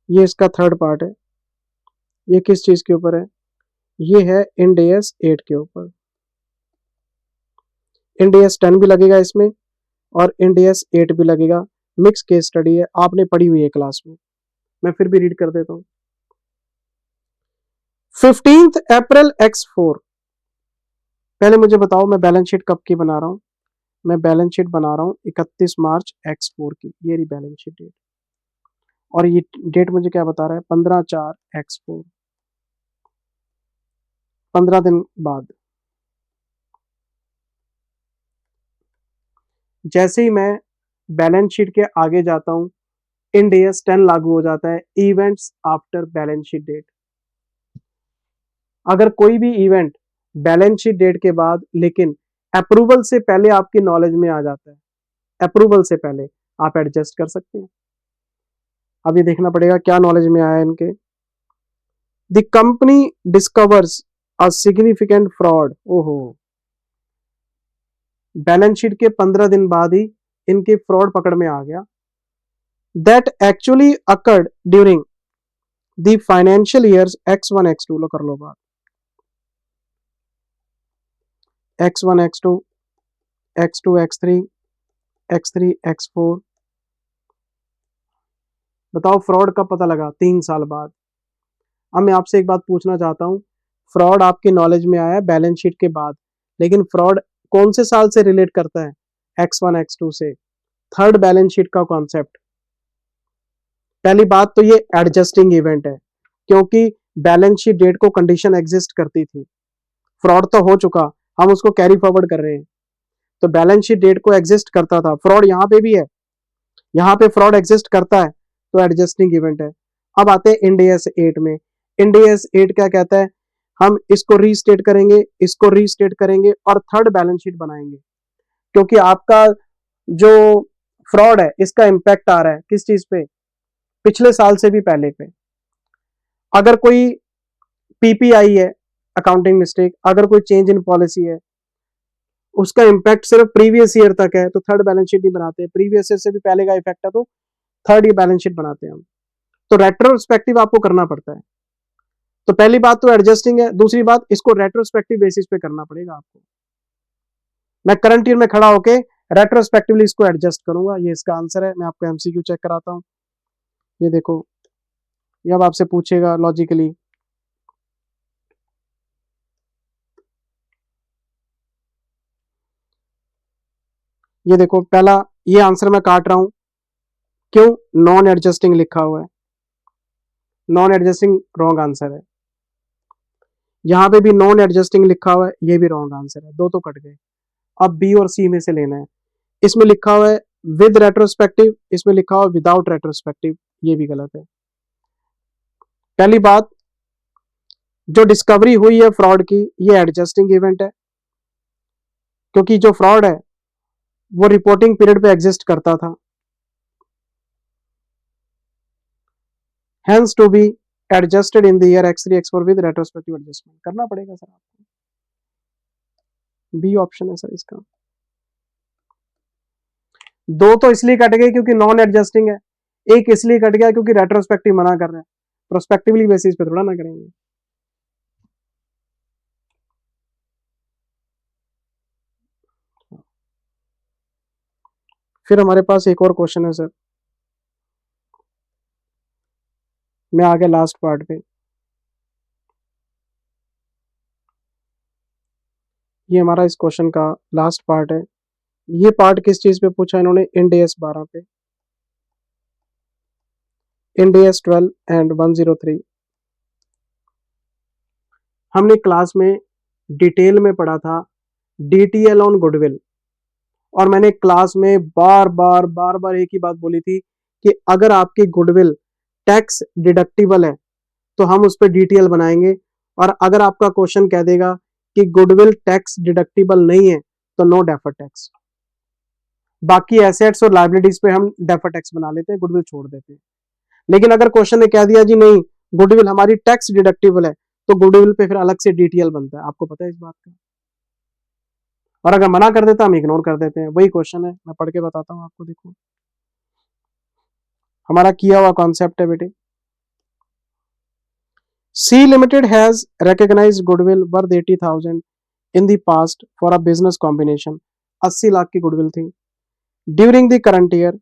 ये इसका थर्ड पार्ट है, ये किस चीज के ऊपर है, ये है इंड AS 8 के ऊपर। इंड AS 10 भी लगेगा इसमें और इंड AS 8 भी लगेगा, मिक्स केस स्टडी है, आपने पढ़ी हुई है क्लास में, मैं फिर भी रीड कर देता हूं। 15 अप्रैल X4। पहले मुझे बताओ मैं बैलेंस शीट कब की बना रहा हूं, मैं बैलेंस शीट बना रहा हूं 31 मार्च X4 की, ये रही बैलेंस शीट डेट। और ये डेट मुझे क्या बता रहा है, 15/4/4, 15 दिन बाद। जैसे ही मैं बैलेंस शीट के आगे जाता हूं, इंड एस 10 लागू हो जाता है, events after balance sheet date. अगर कोई भी इवेंट बैलेंस शीट डेट के बाद लेकिन अप्रूवल से पहले आपकी नॉलेज में आ जाता है, अप्रूवल से पहले आप एडजस्ट कर सकते हैं। अब ये देखना पड़ेगा क्या नॉलेज में आया इनके। The company discovers a significant fraud. ओहो, बैलेंस शीट के 15 दिन बाद ही इनके फ्रॉड पकड़ में आ गया। That actually occurred during the financial years X1 X2, लो कर लो बात, X1 X2 X2 X3 X3 X4। बताओ फ्रॉड कब पता लगा, 3 साल बाद। अब मैं आपसे एक बात पूछना चाहता हूं, फ्रॉड आपकी नॉलेज में आया बैलेंस शीट के बाद, लेकिन फ्रॉड कौन से साल से रिलेट करता है, X1 X2 से, थर्ड बैलेंस शीट का कॉन्सेप्ट। पहली बात तो ये एडजस्टिंग इवेंट है, क्योंकि बैलेंस शीट डेट को कंडीशन एग्जिस्ट करती थी, फ्रॉड तो हो चुका, हम उसको कैरी फॉरवर्ड कर रहे हैं, तो बैलेंस शीट डेट को एग्जिस्ट करता था, फ्रॉड यहां पे भी है, यहां पे फ्रॉड एग्जिस्ट करता है, तो एडजस्टिंग इवेंट है। अब आते हैं इंड एस 8 में। इंड एस 8 क्या कहता है, हम इसको रीस्टेट करेंगे, इसको रीस्टेट करेंगे और थर्ड बैलेंस शीट बनाएंगे, क्योंकि आपका जो फ्रॉड है इसका इंपैक्ट आ रहा है किस चीज पे, पिछले साल से भी पहले पे। अगर कोई पीपीआई है, अकाउंटिंग मिस्टेक, अगर कोई चेंज इन पॉलिसी है, उसका इंपैक्ट सिर्फ प्रीवियस ईयर तक है, तो थर्ड बैलेंस शीट नहीं बनाते, प्रीवियस ईयर से भी पहले का इफेक्ट है तो थर्ड ईयर बैलेंस शीट बनाते हैं हम। तो रेट्रोस्पेक्टिव आपको करना पड़ता है। तो पहली बात तो एडजस्टिंग है, दूसरी बात इसको रेट्रोस्पेक्टिव बेसिस पे करना पड़ेगा आपको। मैं करंट ईयर में खड़ा होके रेट्रोस्पेक्टिवली इसको एडजस्ट करूंगा, ये इसका आंसर है। मैं आपको एमसीक्यू चेक कराता हूं, ये देखो, ये अब आपसे पूछेगा लॉजिकली, ये देखो पहला, ये आंसर मैं काट रहा हूं, क्यों, नॉन एडजस्टिंग लिखा हुआ है, नॉन एडजस्टिंग रॉन्ग आंसर है। यहां पे भी नॉन एडजस्टिंग लिखा हुआ है, ये भी रॉन्ग आंसर है, दो तो कट गए। अब बी और सी में से लेना है। इसमें लिखा हुआ है विद रेट्रोस्पेक्टिव, इसमें लिखा हुआ है विदाउट रेट्रोस्पेक्टिव, ये भी गलत है। पहली बात, जो डिस्कवरी हुई है फ्रॉड की, ये एडजस्टिंग इवेंट है, क्योंकि जो फ्रॉड है वो रिपोर्टिंग पीरियड पे एग्जिस्ट करता था, hence to be adjusted in the year X3 X4 with retrospective adjustment। करना पड़ेगा सर आपको, बी ऑप्शन है सर इसका। दो तो इसलिए कट गए क्योंकि नॉन एडजस्टिंग है, एक इसलिए कट गया क्योंकि रेट्रोस्पेक्टिव मना कर रहे हैं, प्रोस्पेक्टिवली बेसिस पे थोड़ा ना करेंगे। फिर हमारे पास एक और क्वेश्चन है सर, मैं आ गया लास्ट पार्ट पे। ये हमारा इस क्वेश्चन का लास्ट पार्ट है। ये पार्ट किस चीज पे पूछा इन्होंने, इंड एस 12 पे, इंड एस 12 एंड 103। हमने क्लास में डिटेल में पढ़ा था डीटीएल ऑन गुडविल, और मैंने क्लास में बार बार एक ही बात बोली थी कि अगर आपकी गुडविल टैक्स डिडक्टिबल है तो हम उस पर डीटीएल बनाएंगे, और अगर आपका क्वेश्चन कह देगा कि गुडविल टैक्स डिडक्टिबल नहीं है तो नो डेफर टैक्स। बाकी एसेट्स और लायबिलिटीज पे हम डेफर टैक्स बना लेते हैं, गुडविल छोड़ देते हैं। लेकिन अगर क्वेश्चन ने कह दिया जी नहीं गुडविल हमारी टैक्स डिडक्टिबल है, तो गुडविल पे फिर अलग से डीटीएल बनता है, आपको पता है इस बात का। और अगर मना कर देता हम इग्नोर कर देते हैं। वही क्वेश्चन है, मैं पढ़ के बताता हूँ आपको, देखो हमारा किया हुआ कॉन्सेप्ट है बेटे। C limited has recognized goodwill worth 80,000 in the past for a business combination। 80 lakh की गुडविल थी। During the current year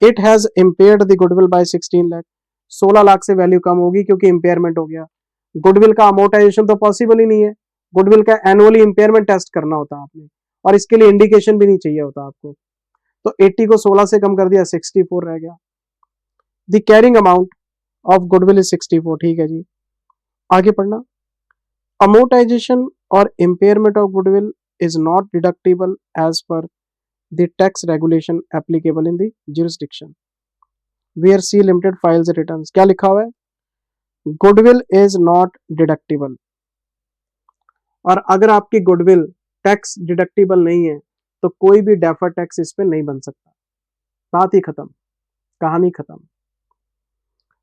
it has impaired the goodwill by 16 lakh. 16 lakh से वैल्यू कम होगी क्योंकि इंपेयरमेंट हो गया। गुडविल का अमोर्टाइजेशन तो पॉसिबल ही नहीं है, गुडविल का एनुअली इंपेयरमेंट टेस्ट करना होता है आपने, और इसके लिए इंडिकेशन भी नहीं चाहिए होता आपको। तो 80 को 16 से कम कर दिया, 64 रह गया। The carrying amount of goodwill is 64। ठीक है जी, आगे पढ़ना। अमोर्टाइजेशन और impairment of goodwill is not deductible as per the tax regulation applicable in the jurisdiction where C limited files returns। क्या लिखा हुआ है? Goodwill is not deductible. और अगर आपकी गुडविल टैक्स डिडक्टिबल नहीं है तो कोई भी डेफर टैक्स इस पे नहीं बन सकता। बात ही खत्म, कहानी खत्म।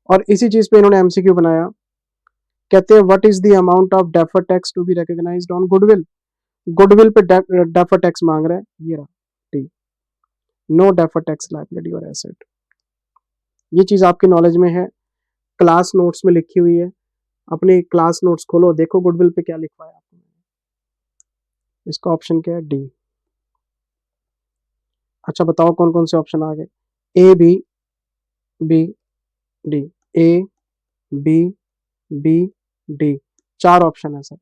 और इसी चीज पे इन्होंने एमसीक्यू बनाया, कहते हैं what is the amount of defer tax to be recognized on goodwill. Goodwill पे डेफर टैक्स मांग रहा है, ये रहा टी, नो डेफर टैक्स लायबिलिटी और एसेट। ये चीज आपकी नॉलेज में है, क्लास नोट्स में लिखी हुई है। अपने क्लास नोट्स खोलो, देखो गुडविल पे क्या लिखा है आपने। इसका ऑप्शन क्या है? डी। अच्छा बताओ कौन कौन से ऑप्शन आ गए? A B B D, A B B D, 4 option है सर।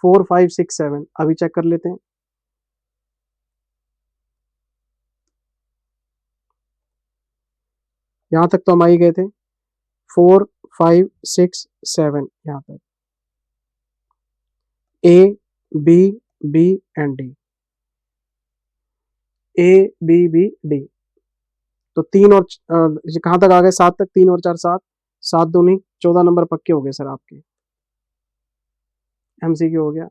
4 5 6 7 अभी चेक कर लेते हैं। यहां तक तो हम आ ही गए थे, 4 5 6 7 यहां तक, A B B and D, A B B D. तो 3 और कहां तक आ गए? 7 तक, 3 और 4 7, 7 दूनी 14 नंबर पक्के हो गए सर आपके। एमसीक्यू हो गया।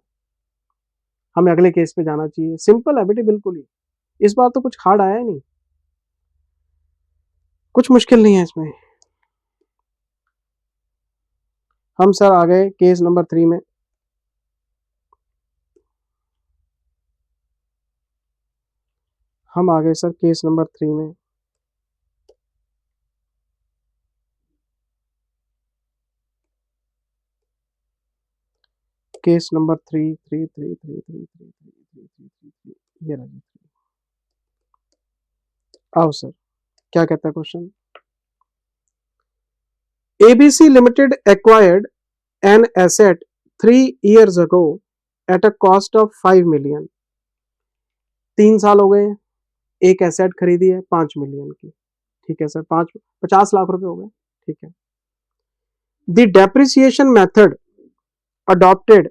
हमें अगले केस पे जाना चाहिए। सिंपल है बेटे, बिल्कुल ही। इस बार तो कुछ हार्ड आया नहीं, कुछ मुश्किल नहीं है इसमें। हम सर आ गए केस नंबर 3 में। हम आ गए सर केस नंबर 3 में। केस नंबर 3 3 3 3 3 3 3 3 3 ये रहा जी। आओ सर, क्या कहता है question? ABC Limited acquired an asset 3 years ago at a cost of 5 million। 3 साल हो गए, एक एसेट खरीदी है 5 मिलियन की। ठीक है सर, 50 लाख रुपए हो गए। ठीक है। The depreciation method adopted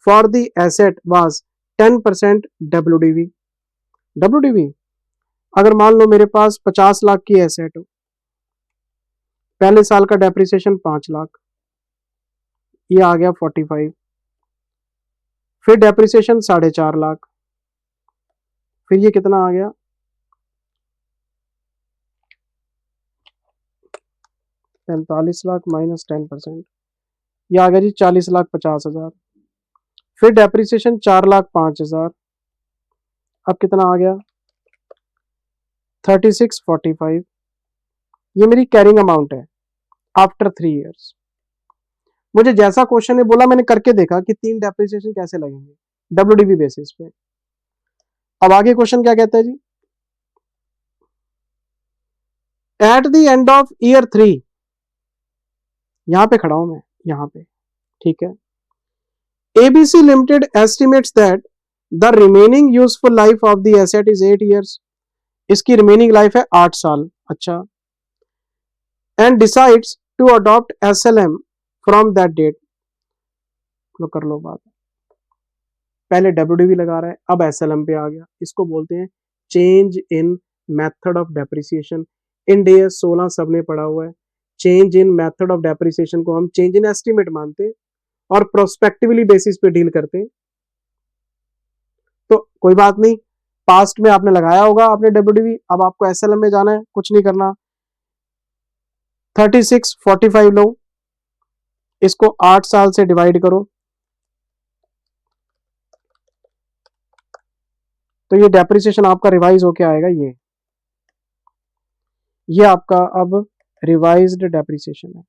for the asset was 10% WDV। WDV अगर मान लो मेरे पास 50 लाख की एसेट हो, पहले साल का डेप्रिसिएशन 5 लाख, ये आ गया 45, फिर डेप्रिसिएशन 4.5 लाख, फिर ये कितना आ गया? 45 लाख माइनस 10%, ये आ गया जी 40 लाख 50 हजार। फिर डेप्रिसिएशन 4 लाख 5 हजार, अब कितना आ गया? 3645। ये मेरी कैरिंग अमाउंट है आफ्टर 3 इयर्स। मुझे जैसा क्वेश्चन ने बोला मैंने करके देखा कि 3 डेप्रिसिएशन कैसे लगेंगे WDV बेसिस पे। अब आगे क्वेश्चन क्या कहता है जी? At the end of year 3, यहां पे खड़ा हूं मैं, यहां पे। ठीक है। ABC Limited estimates that the remaining useful life of the asset is 8 years। इसकी रिमेनिंग लाइफ है 8 साल। अच्छा। And decides to adopt SLM from that date. लो कर लो बात। पहले WDV लगा रहा है, अब SLM पे आ गया। इसको बोलते हैं change in method of depreciation. In day 16 सबने पढ़ा हुआ है। Change in method of depreciation को हम चेंज इन एस्टिमेट मानते हैं और प्रोस्पेक्टिवली बेसिस पे डील करते हैं। तो कोई बात नहीं, पास्ट में आपने लगाया होगा आपने WDV, अब आपको SLM में जाना है, कुछ नहीं करना। 3645 लो, इसको 8 साल से डिवाइड करो, तो ये डेप्रिसिएशन आपका रिवाइज होके आएगा। ये आपका अब रिवाइज्ड डेप्रिसिएशन है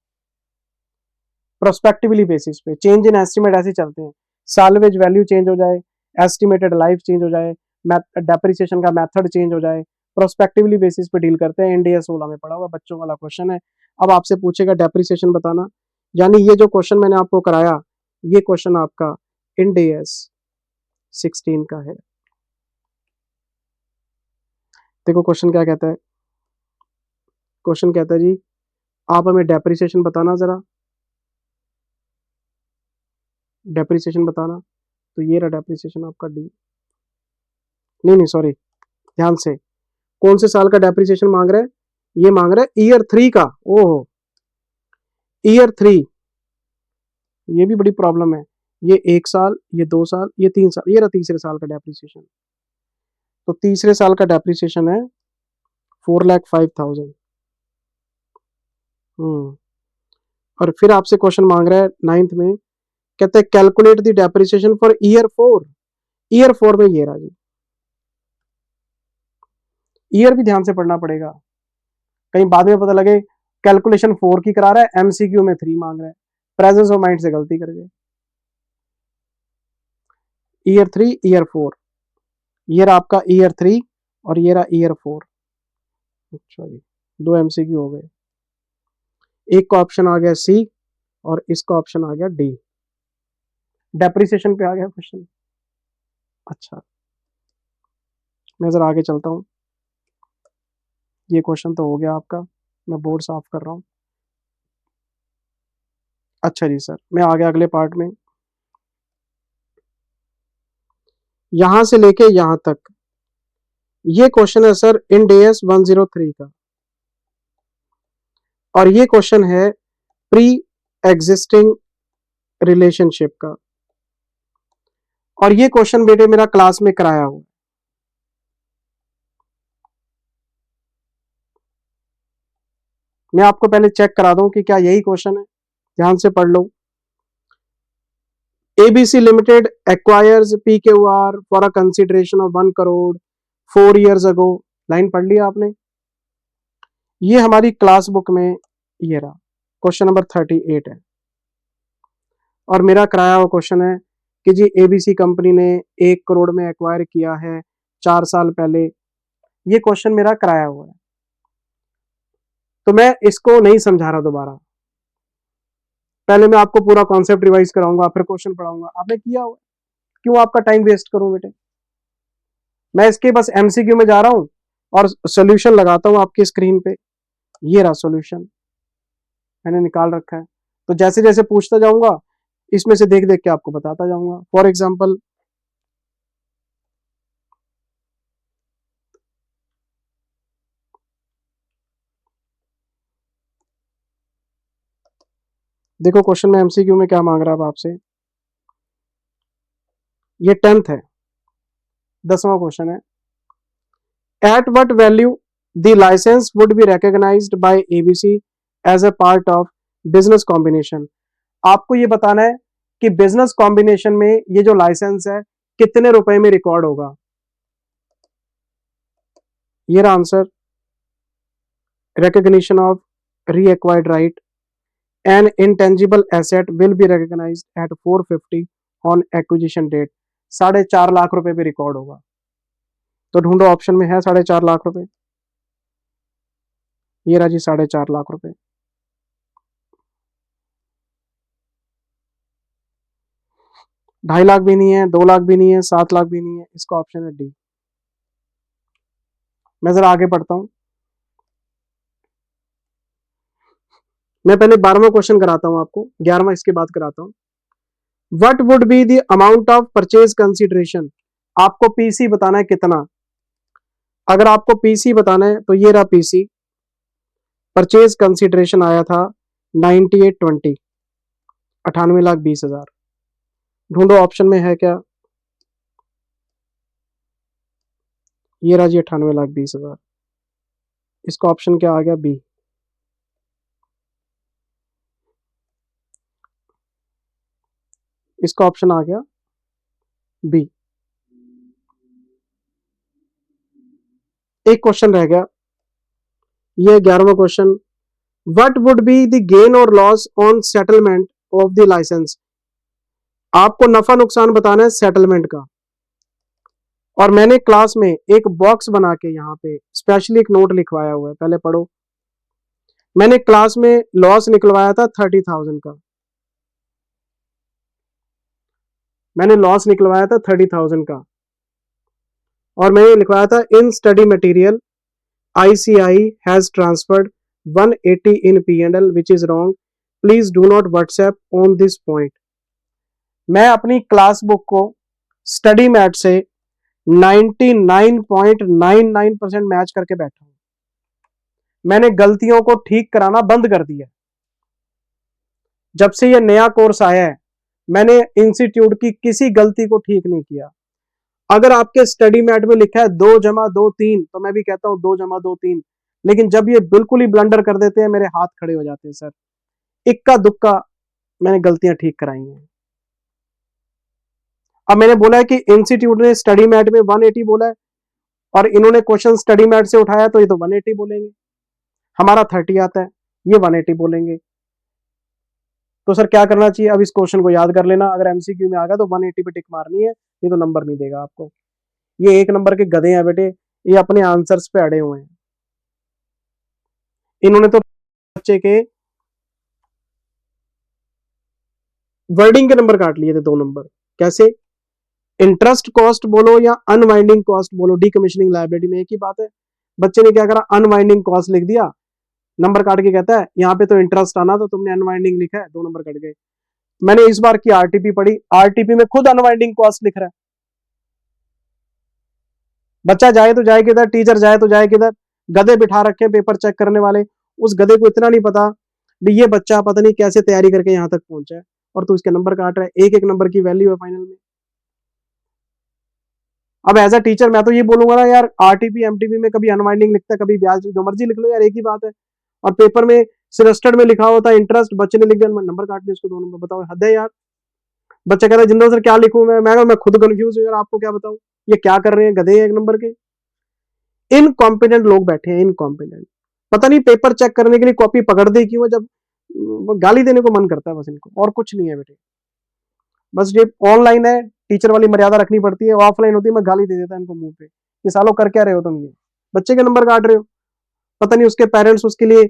प्रोस्पेक्टिवली बेसिस पे। चेंज इन एस्टिमेट ऐसे चलते हैं, साल्वेज वैल्यू चेंज हो जाए, एस्टिमेटेड लाइफ चेंज हो जाए, डेप्रिसिएशन का मेथड चेंज हो जाए, प्रोस्पेक्टिवली बेसिस पे डील करते हैं। इंडिया 16 में पढ़ा हुआ बच्चों वाला क्वेश्चन है। अब आपसे पूछेगा डेप्रिसिएशन बताना, यानी ये जो क्वेश्चन मैंने आपको कराया, ये क्वेश्चन आपका इंडिया 16 का है। देखो क्वेश्चन क्या कहता है, क्वेश्चन कहता है जी आप हमें डेप्रिसिएशन बताना जरा, डेप्रिसिएशन बताना। तो ये रहा डेप्रिसिएशन आपका डी, नहीं सॉरी, ध्यान से, कौन से साल का डेप्रिसिएशन मांग रहा है? ये मांग रहा है ईयर 3 का। ओहो, ईयर 3, ये भी बड़ी प्रॉब्लम है। ये 1 साल, ये 2 साल, ये 3 साल, ये रहा तीसरे साल का डेप्रिसिएशन। तो तीसरे साल का डेप्रिसिएशन है 4,05,000। और फिर आपसे क्वेश्चन मांग रहा है 9th में, कहते हैं calculate the depreciation for year 4। Year 4 में ये रहा जी, ईयर भी ध्यान से पढ़ना पड़ेगा, कहीं बाद में पता लगे कैलकुलेशन 4 की करा रहा है, एमसीक्यू में 3 मांग रहा है, प्रेजेंस ऑफ माइंड से गलती कर गए। ईयर 3, ईयर 4, ये रहा आपका ईयर 3 और ये रहा ईयर 4। अच्छा जी, 2 एमसीक्यू हो गए। एक का ऑप्शन आ गया सी और इसका ऑप्शन आ गया डी। डेप्रिसिएशन पे आ गया क्वेश्चन। अच्छा, मैं जरा आगे चलता हूँ। ये क्वेश्चन तो हो गया आपका, मैं बोर्ड साफ कर रहा हूँ। अच्छा जी सर, मैं आ गया अगले पार्ट में। यहां से लेके यहां तक ये क्वेश्चन है सर इंड AS 103 का, और ये क्वेश्चन है प्री एग्जिस्टिंग रिलेशनशिप का, और ये क्वेश्चन बेटे मेरा क्लास में कराया हुआ। मैं आपको पहले चेक करा दूं कि क्या यही क्वेश्चन है, ध्यान से पढ़ लो। ABC Limited acquires PQR for a consideration of 1 crore 4 years ago। Line पढ़ लिया आपने? ये हमारी क्लास बुक में ये रहा, क्वेश्चन नंबर 38 है, और मेरा कराया हुआ क्वेश्चन है कि जी ABC कंपनी ने 1 करोड़ में एक्वायर किया है 4 साल पहले। ये क्वेश्चन मेरा कराया हुआ है, तो मैं इसको नहीं समझा रहा दोबारा, पहले मैं आपको पूरा कॉन्सेप्ट रिवाइज कराऊंगा, फिर क्वेश्चन पढ़ाऊंगा। आपने किया हुआ, क्यों आपका टाइम वेस्ट करूं बेटे? मैं इसके बस एमसीक्यू में जा रहा हूं और सॉल्यूशन लगाता हूं आपकी स्क्रीन पे। ये रहा सॉल्यूशन, मैंने निकाल रखा है, तो जैसे जैसे पूछता जाऊंगा इसमें से देख देख के आपको बताता जाऊंगा। फॉर एग्जाम्पल, देखो क्वेश्चन में एमसीक्यू में क्या मांग रहा है आपसे। ये 10th है, 10वां क्वेश्चन है। At what value the license would be recognized by ABC as a part of business combination. आपको ये बताना है कि बिजनेस कॉम्बिनेशन में ये जो लाइसेंस है कितने रुपए में रिकॉर्ड होगा। ये रहा answer, recognition of reacquired right, an intangible asset will be recognized at 450 on acquisition date। 4.5 lakh रुपए पे रिकॉर्ड होगा, तो ढूंढो ऑप्शन में है 4.5 लाख रुपए। ये रहा जी 4.5 लाख रुपए। 2.5 लाख भी नहीं है, 2 लाख भी नहीं है, 7 लाख भी नहीं है, इसका ऑप्शन है डी। मैं जरा आगे पढ़ता हूं, मैं पहले 12वां क्वेश्चन कराता हूं आपको, 11वां इसके बाद कराता हूं। What would be the amount of purchase consideration. आपको पीसी बताना है कितना। अगर आपको पीसी बताना है तो ये रहा पीसी, परचेज कंसिडरेशन आया था 9820, 98,20,000। ढूंढो ऑप्शन में है क्या। ये रहा जी 98,20,000, इसका ऑप्शन क्या आ गया, बी। इसका ऑप्शन आ गया बी। एक क्वेश्चन रह गया, ये 11वां question. What would be the gain और loss on settlement of the licence. आपको नफा नुकसान बताना है सेटलमेंट का, और मैंने क्लास में एक बॉक्स बना के यहाँ पे स्पेशली एक नोट लिखवाया हुआ है, पहले पढ़ो। मैंने क्लास में लॉस निकलवाया था 30,000 का, मैंने लॉस निकलवाया था 30,000 का, और मैंने लिखवाया था in study material ICI has transferred 180 in P&L, which is wrong. Please do not WhatsApp on this point. मैं अपनी क्लास बुक को स्टडी मैट से 99.99% मैच करके बैठा हूं। मैंने गलतियों को ठीक कराना बंद कर दिया। जब से ये नया कोर्स आया है, मैंने इंस्टीट्यूट की किसी गलती को ठीक नहीं किया। अगर आपके स्टडी मैट में लिखा है 2 जमा 2 3, तो मैं भी कहता हूं 2 जमा 2 3, लेकिन जब ये बिल्कुल ही ब्लंडर कर देते हैं, मेरे हाथ खड़े हो जाते हैं। सर, इक्का दुक्का मैंने गलतियां ठीक कराई हैं। अब मैंने बोला है कि इंस्टीट्यूट ने स्टडी मैट में 180 बोला है और इन्होंने क्वेश्चन स्टडी मैट से उठाया, तो ये तो 180 बोलेंगे। हमारा 30 आता है, ये 180 बोलेंगे। तो सर क्या करना चाहिए? अब इस क्वेश्चन को याद कर लेना। अगर एमसीक्यू में आ गया तो 180 पे टिक मारनी है, ये तो नंबर नहीं देगा आपको। ये 1 नंबर के गधे हैं बेटे, ये अपने आंसर्स पे अड़े हुए हैं। इन्होंने तो बच्चे के वर्डिंग के नंबर काट लिए थे, 2 नंबर। कैसे? इंटरेस्ट कॉस्ट बोलो या अनवाइंडिंग कॉस्ट बोलो, डीकमीशनिंग लायबिलिटी में एक ही बात है। बच्चे ने क्या करा? अनवाइंडिंग कॉस्ट लिख दिया, नंबर काट के कहता है यहाँ पे तो इंटरेस्ट आना, तो तुमने अनवाइंडिंग लिखा है, 2 नंबर कट गए। मैंने इस बार की आरटीपी पढ़ी, आरटीपी में खुद अनवाइंडिंग कॉस्ट लिख रहा है। बच्चा जाए तो जाए किधर, टीचर जाए तो जाए किधर, गधे बिठा रखे पेपर चेक करने वाले। उस गधे को इतना नहीं पता भी ये बच्चा पता नहीं कैसे तैयारी करके यहां तक पहुंचा है, और तू इसके नंबर काट रहा है। एक एक नंबर की वैल्यू है फाइनल में। अब एज अ टीचर मैं तो ये बोलूंगा ना यार, आरटीपी एमटीपी में कभी अनवाइंडिंग लिखता है, कभी ब्याज, जो मर्जी लिख लो यार, एक ही बात है। और पेपर में सिलेस्टेड में लिखा होता है इंटरेस्ट, बच्चे ने लिख दिया नंबर काट दिया उसको 2 नंबर। बताओ, हद है यार। बच्चा कह रहा है जिंदल सर क्या लिखूं मैं खुद कंफ्यूज हूं यार, आपको क्या बताऊं, ये क्या कर रहे हैं, गधे हैं 1 नंबर के। इनकॉम्पिटेंट लोग बैठे हैं, इनकॉम्पिटेंट। पता नहीं पेपर चेक करने के लिए कॉपी पकड़ दे क्यों, जब गाली देने को मन करता है बस इनको, और कुछ नहीं है बेटे। बस ये ऑनलाइन है, टीचर वाली मर्यादा रखनी पड़ती है, ऑफलाइन होती है मैं गाली दे देता इनको मुंह पे। ये सालों कर क्या रहे हो तुम? ये बच्चे के नंबर काट रहे हो। पता नहीं उसके पेरेंट्स उसके लिए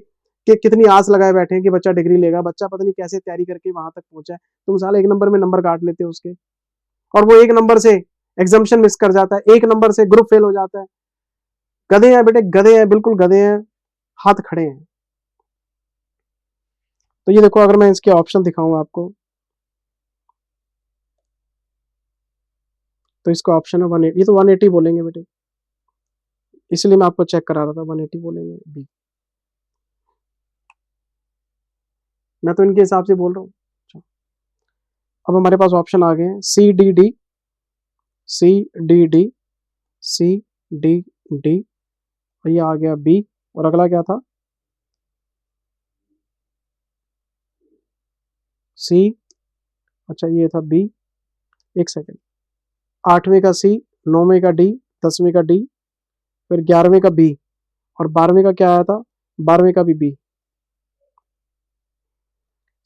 कितनी आस लगाए बैठे हैं कि बच्चा डिग्री लेगा, बच्चा पता नहीं कैसे तैयारी करके वहां तक पहुंचा है। तुम साले 1 नंबर में नंबर काट लेते हो उसके, और वो 1 नंबर से एग्जामिशन मिस कर जाता है, 1 नंबर से ग्रुप फेल हो जाता है। गधे हैं बेटे, गधे हैं, बिल्कुल गधे हैं, हाथ खड़े हैं। तो ये देखो, अगर मैं इसके ऑप्शन दिखाऊं आपको, तो इसका ऑप्शन है 180, ये तो 180 बोलेंगे बेटे, इसलिए मैं आपको चेक करा रहा था, 180 बोलेंगे बी। मैं तो इनके हिसाब से बोल रहा हूँ। अब हमारे पास ऑप्शन आ गए हैं C D D, C D D, C D D, और ये आ गया बी, और अगला क्या था? सी। अच्छा, ये था बी। एक सेकेंड, 8वें का सी, 9वें का डी, 10वें का डी, फिर 11वें का बी, और 12वें का क्या आया था? 12वें का भी B.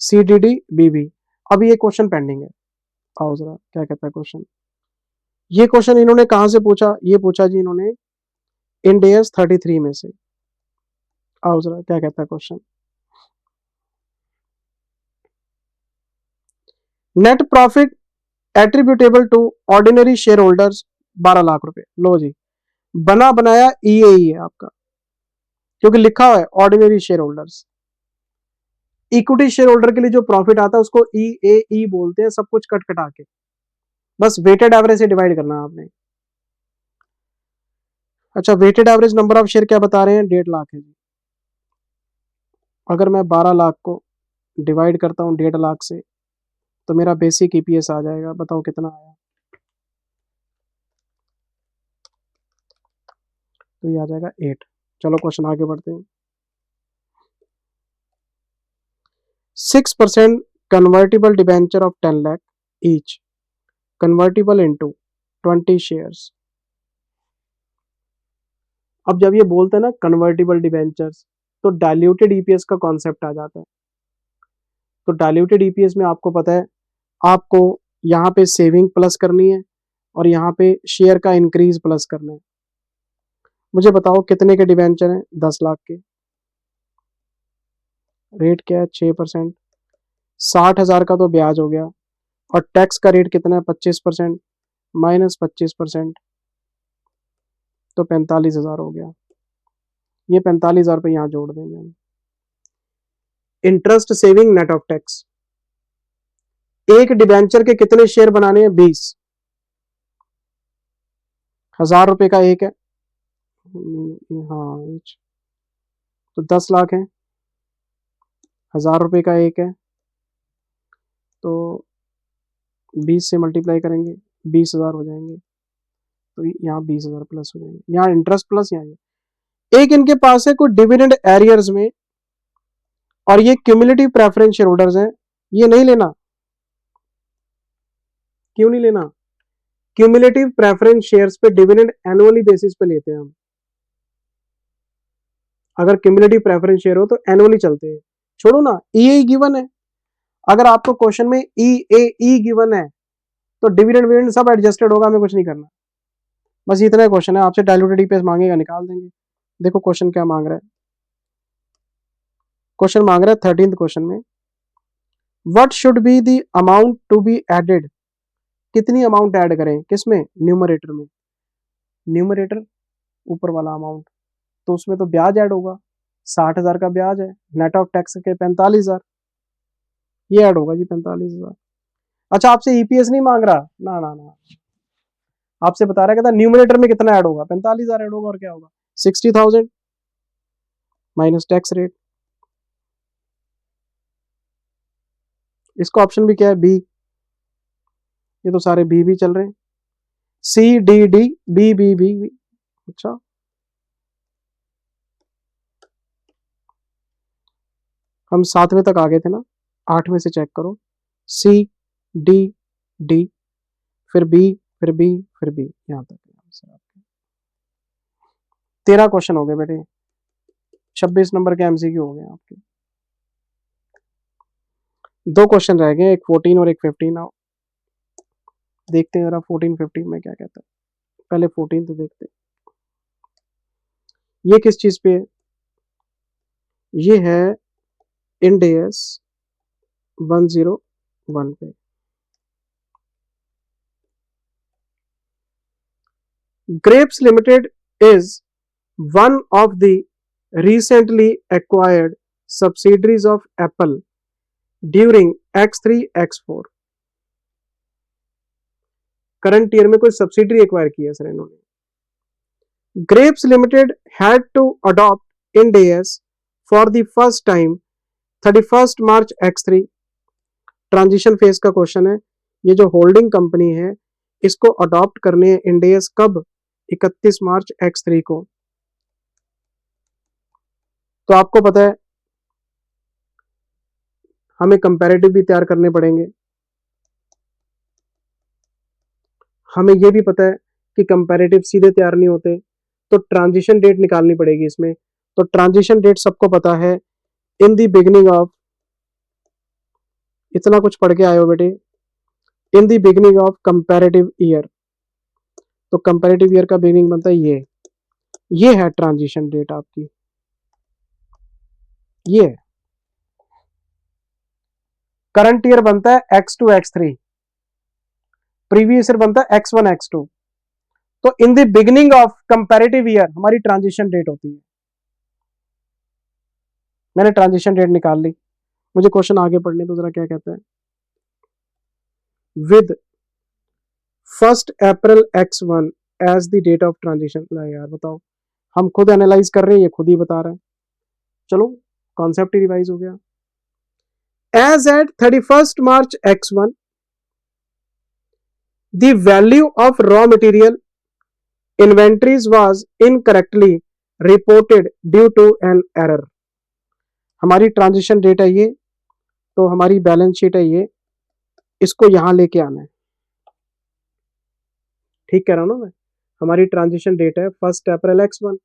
C D D B B. अब ये क्वेश्चन पेंडिंग है, आओ जरा क्या कहता है क्वेश्चन। ये क्वेश्चन इन्होंने कहां से पूछा? ये पूछा जी इन्होंने इंडेस 33 में से। आओ जरा क्या कहता है question. Net profit attributable to ordinary share holders 12 लाख रुपए। लो जी, बना बनाया ईएई है आपका, क्योंकि लिखा हुआ है ordinary share holders. Equity share holder के लिए जो प्रॉफिट आता है उसको ईएई बोलते हैं, सब कुछ कट कटा के। बस वेटेड एवरेज से डिवाइड करना आपने। अच्छा, weighted average number of share क्या बता रहे हैं? 1.5 लाख है जी। अगर मैं 12 लाख को डिवाइड करता हूँ 1.5 लाख से, तो मेरा बेसिक ईपीएस आ जाएगा। बताओ कितना आया? तो ये आ जाएगा 8। चलो क्वेश्चन आगे बढ़ते हैं। 6% convertible debenture of 10 lakh each, convertible into 20 shares. अब जब ये बोलते हैं ना कन्वर्टिबल डिबेंचर्स, तो डाइल्यूटेड ईपीएस का कॉन्सेप्ट आ जाता है। तो डाइल्यूटेड ईपीएस में आपको पता है, आपको यहाँ पे सेविंग प्लस करनी है और यहाँ पे शेयर का इंक्रीज प्लस करना है। मुझे बताओ कितने के डिबेंचर हैं? 10 लाख के। रेट क्या है? 6%। 60,000 का तो ब्याज हो गया, और टैक्स का रेट कितना है? 25% माइनस 25%, तो 45,000 हो गया। ये 45,000 रुपये यहाँ जोड़ देंगे हम। Interest saving net of tax. एक डिबेंचर के कितने शेयर बनाने हैं? 20। 1000 रुपए का एक है, हाँ, तो 10 लाख है। 1000 रुपए का एक है, तो 20 से मल्टीप्लाई करेंगे 20,000 हो जाएंगे, तो यहाँ 20,000 प्लस हो जाएंगे, यहाँ इंटरेस्ट प्लस यहाँ एक इनके पास है कोई डिविडेंड एरियर्स में, और ये क्यूमुलेटिव प्रेफरेंस शेयर होल्डर्स हैं, ये नहीं लेना। क्यों नहीं लेना? क्यूमुलेटिव प्रेफरेंस शेयर्स पे डिविडेंड एनुअली बेसिस पे लेते हैं हम। अगर क्यूमुलेटिव प्रेफरेंस शेयर हो तो एनुअली चलते हैं। छोड़ो ना, ई गिवन है। अगर आपको क्वेश्चन में ई गिवन है तो डिविडेंड सब एडजस्टेड होगा, हमें कुछ नहीं करना। बस इतना क्वेश्चन है, आपसे डायलूटेड ईपीएस मांगेगा, निकाल देंगे। देखो क्वेश्चन क्या मांग रहा है। क्वेश्चन मांग रहा है 13th क्वेश्चन में, what should be the amount to be added. कितनी अमाउंट ऐड करें? किसमें? न्यूमरेटर में। न्यूमरेटर ऊपर वाला अमाउंट, तो उसमें तो ब्याज ऐड होगा। 60,000 का ब्याज है, नेट ऑफ टैक्स के 45,000, ये ऐड होगा जी 45,000। अच्छा, आपसे ईपीएस नहीं मांग रहा ना ना ना, आपसे बता रहा है, कहता न्यूमरेटर में कितना ऐड होगा? 45,000 ऐड होगा, और क्या होगा? 60,000 माइनस टैक्स रेट। इसका ऑप्शन भी क्या है? बी। ये तो सारे बी चल रहे हैं, C D D B B B B. अच्छा, हम 7वें तक आ गए थे ना, 8वें से चेक करो। सी डी डी, फिर बी, फिर बी, फिर बी, यहां तक। 13 क्वेश्चन हो गए बेटे, 26 नंबर के एमसीक्यू हो गए आपके। 2 क्वेश्चन रह गए, एक 14 और एक 15। आओ देखते हैं जरा 14 15 में क्या कहता है। पहले 14 तो देखते हैं, ये किस चीज पे है? ये है इंड AS 101 पे। Grapes limited is one of the recently acquired subsidiaries of Apple during X3 X4। Current year में कोई सब्सिडरी एक्वायर की है सर इन्होंने। Grapes limited had to adopt Ind AS for the first time 31 March X3। Transition phase का question है। ये जो holding company है इसको अडॉप्ट करने हैं इंड AS कब? 31 मार्च X3 को। तो आपको पता है हमें कंपैरेटिव भी तैयार करने पड़ेंगे। हमें यह भी पता है कि कंपैरेटिव सीधे तैयार नहीं होते, तो ट्रांजिशन डेट निकालनी पड़ेगी इसमें। तो ट्रांजिशन डेट सबको पता है, इन द बिगिनिंग ऑफ, इतना कुछ पढ़ के आए हो बेटे, इन the beginning of comparative year. तो कंपैरेटिव ईयर का बिगिनिंग बनता है ये है ट्रांजिशन डेट आपकी, ये करंट ईयर बनता है X2 X3, प्रीवियस ईयर बनता है X1 X2। तो इन the beginning of comparative year हमारी ट्रांजिशन डेट होती है। मैंने ट्रांजिशन डेट निकाल ली, मुझे क्वेश्चन आगे पढ़ने तो जरा क्या कहता है। With 1 April X1 as the date of transition. यार बताओ, हम खुद एनालाइज कर रहे हैं, ये खुद ही बता रहे हैं। चलो कॉन्सेप्ट ही रिवाइज हो गया। As at 31 March X1 the value of raw material inventories was incorrectly reported due to an error। हमारी ट्रांजिशन डेट है ये, तो हमारी बैलेंस शीट है ये, इसको यहां लेके आना है। ठीक कह रहा हूं ना मैं? हमारी ट्रांजिशन डेट है 1 अप्रैल X1,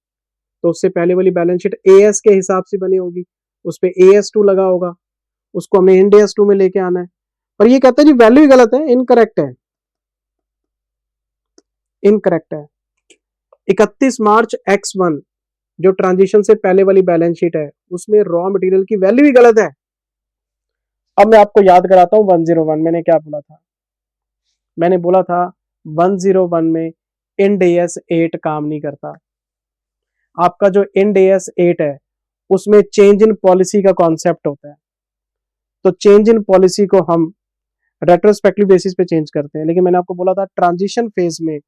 तो उससे पहले वाली बैलेंस शीट AS के हिसाब से बनी होगी, उस पे AS2 लगा होगा, उसको हमें इंड AS2 में लेके आना है। पर ये कहता है जी वैल्यू गलत है, इनकरेक्ट है, इनकरेक्ट है। 31 मार्च X1 जो ट्रांजिशन से पहले वाली बैलेंस शीट है उसमें रॉ मटेरियल की वैल्यू ही गलत है। अब मैं आपको याद कराता हूं 101 मैंने क्या बोला था। मैंने बोला था 101 में इंड AS 8 काम नहीं करता। आपका जो इंड AS 8 है उसमें चेंज इन पॉलिसी का कॉन्सेप्ट होता है। तो चेंज इन पॉलिसी को हम रेट्रोस्पेक्टिव बेसिस पे चेंज करते हैं, लेकिन मैंने आपको बोला था ट्रांजिशन फेज में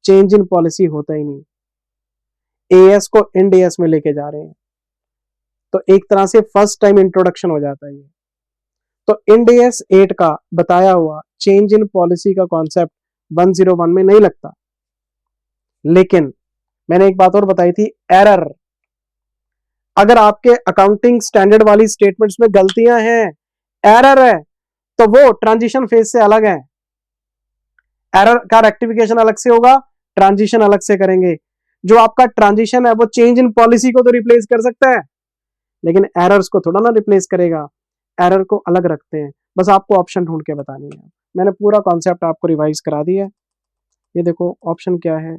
चेंज इन पॉलिसी होता ही नहीं। एएस को इंड एएस में लेके जा रहे हैं, तो एक तरह से फर्स्ट टाइम इंट्रोडक्शन हो जाता है ये। तो इंड एएस 8 का बताया हुआ चेंज इन पॉलिसी का कॉन्सेप्ट 101 में नहीं लगता। लेकिन मैंने एक बात और बताई थी, एरर। अगर आपके अकाउंटिंग स्टैंडर्ड वाली स्टेटमेंट्स में गलतियां हैं, एरर है, तो वो ट्रांजिशन फेज से अलग है। एरर का रेक्टिफिकेशन अलग से होगा, ट्रांजिशन अलग से करेंगे। जो आपका ट्रांजिशन है वो चेंज इन पॉलिसी को तो रिप्लेस कर सकता है, लेकिन एरर्स को थोड़ा ना रिप्लेस करेगा। एरर को अलग रखते हैं, बस आपको ऑप्शन ढूंढ के बतानी है। मैंने पूरा कॉन्सेप्ट आपको रिवाइज करा दिया है। ये देखो ऑप्शन क्या है,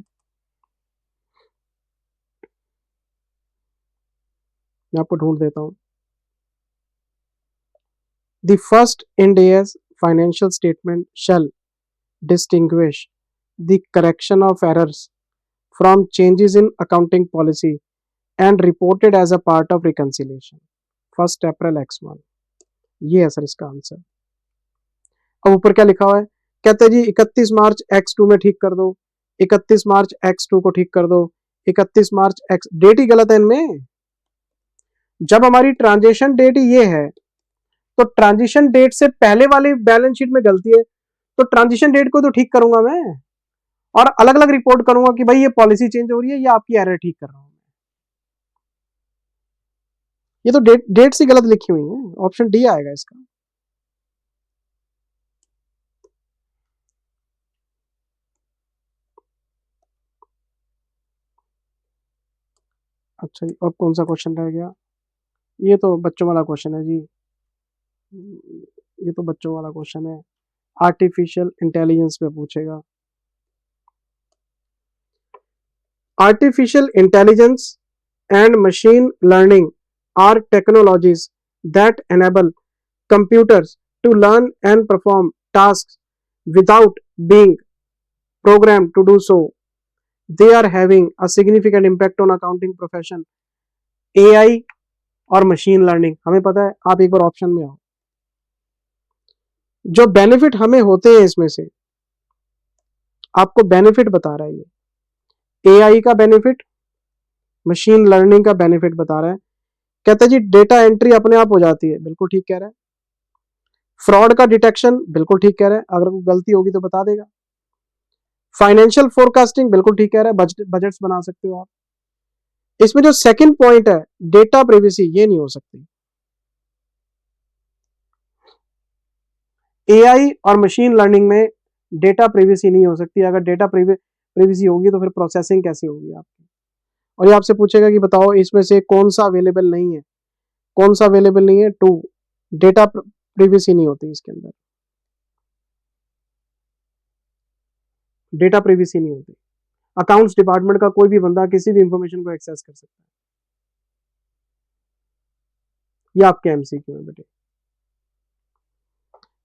मैं आपको ढूंढ देता हूं। The first Ind AS financial statement shall distinguish the correction of errors from changes in accounting policy and reported as a part of reconciliation 1 April X1। ये है सर इसका आंसर। अब ऊपर क्या लिखा हुआ है, कहते हैं जी 31 मार्च X2 में ठीक कर दो, 31 मार्च X2 को ठीक कर दो, 31 मार्च X, डेट ही गलत है इनमें। जब हमारी ट्रांजेक्शन डेट ये है, तो ट्रांजिशन डेट से पहले वाली बैलेंस शीट में गलती है, तो ट्रांजिशन डेट को तो ठीक करूंगा मैं, और अलग अलग रिपोर्ट करूंगा कि भाई ये पॉलिसी चेंज हो रही है, ये आपकी एरर ठीक कर रहा हूं। ये तो डेट से गलत लिखी हुई है, ऑप्शन डी आएगा इसका। अच्छा जी, अब कौन सा क्वेश्चन रह गया, ये तो बच्चों वाला क्वेश्चन है जी, ये तो बच्चों वाला क्वेश्चन है, आर्टिफिशियल इंटेलिजेंस पे पूछेगा। Artificial intelligence and machine learning are technologies that enable computers to learn and perform tasks without being programmed to do so. They are having a significant impact on accounting profession. AI और machine learning हमें पता है, आप एक बार option में आओ। जो benefit हमें होते हैं इसमें से, आपको बेनिफिट बता रहा है ये, एआई का बेनिफिट, मशीन लर्निंग का बेनिफिट बता रहा है। कहता है जी डेटा एंट्री अपने आप हो जाती है, बिल्कुल ठीक कह रहा है। फ्रॉड का डिटेक्शन, बिल्कुल ठीक कह रहा है, अगर कोई गलती होगी तो बता देगा। फाइनेंशियल फोरकास्टिंग, बिल्कुल ठीक कह रहा है, बजट्स बना सकते हो आप। इसमें जो सेकंड पॉइंट है डेटा प्रिवेसी, ये नहीं हो सकती। एआई और मशीन लर्निंग में डेटा प्रिवेसी नहीं हो सकती। अगर डेटा प्रिवेसी होगी तो फिर प्रोसेसिंग कैसे होगी आपकी। और ये आपसे पूछेगा कि बताओ इसमें से कौन सा अवेलेबल नहीं है, कौन सा अवेलेबल नहीं है, 2 डेटा प्रिवेसी नहीं होती इसके अंदर, डेटा प्रिवेसी नहीं होती। अकाउंट्स डिपार्टमेंट का कोई भी बंदा किसी भी इंफॉर्मेशन को एक्सेस कर सकता है। ये आपके एमसीक्यू है बेटे।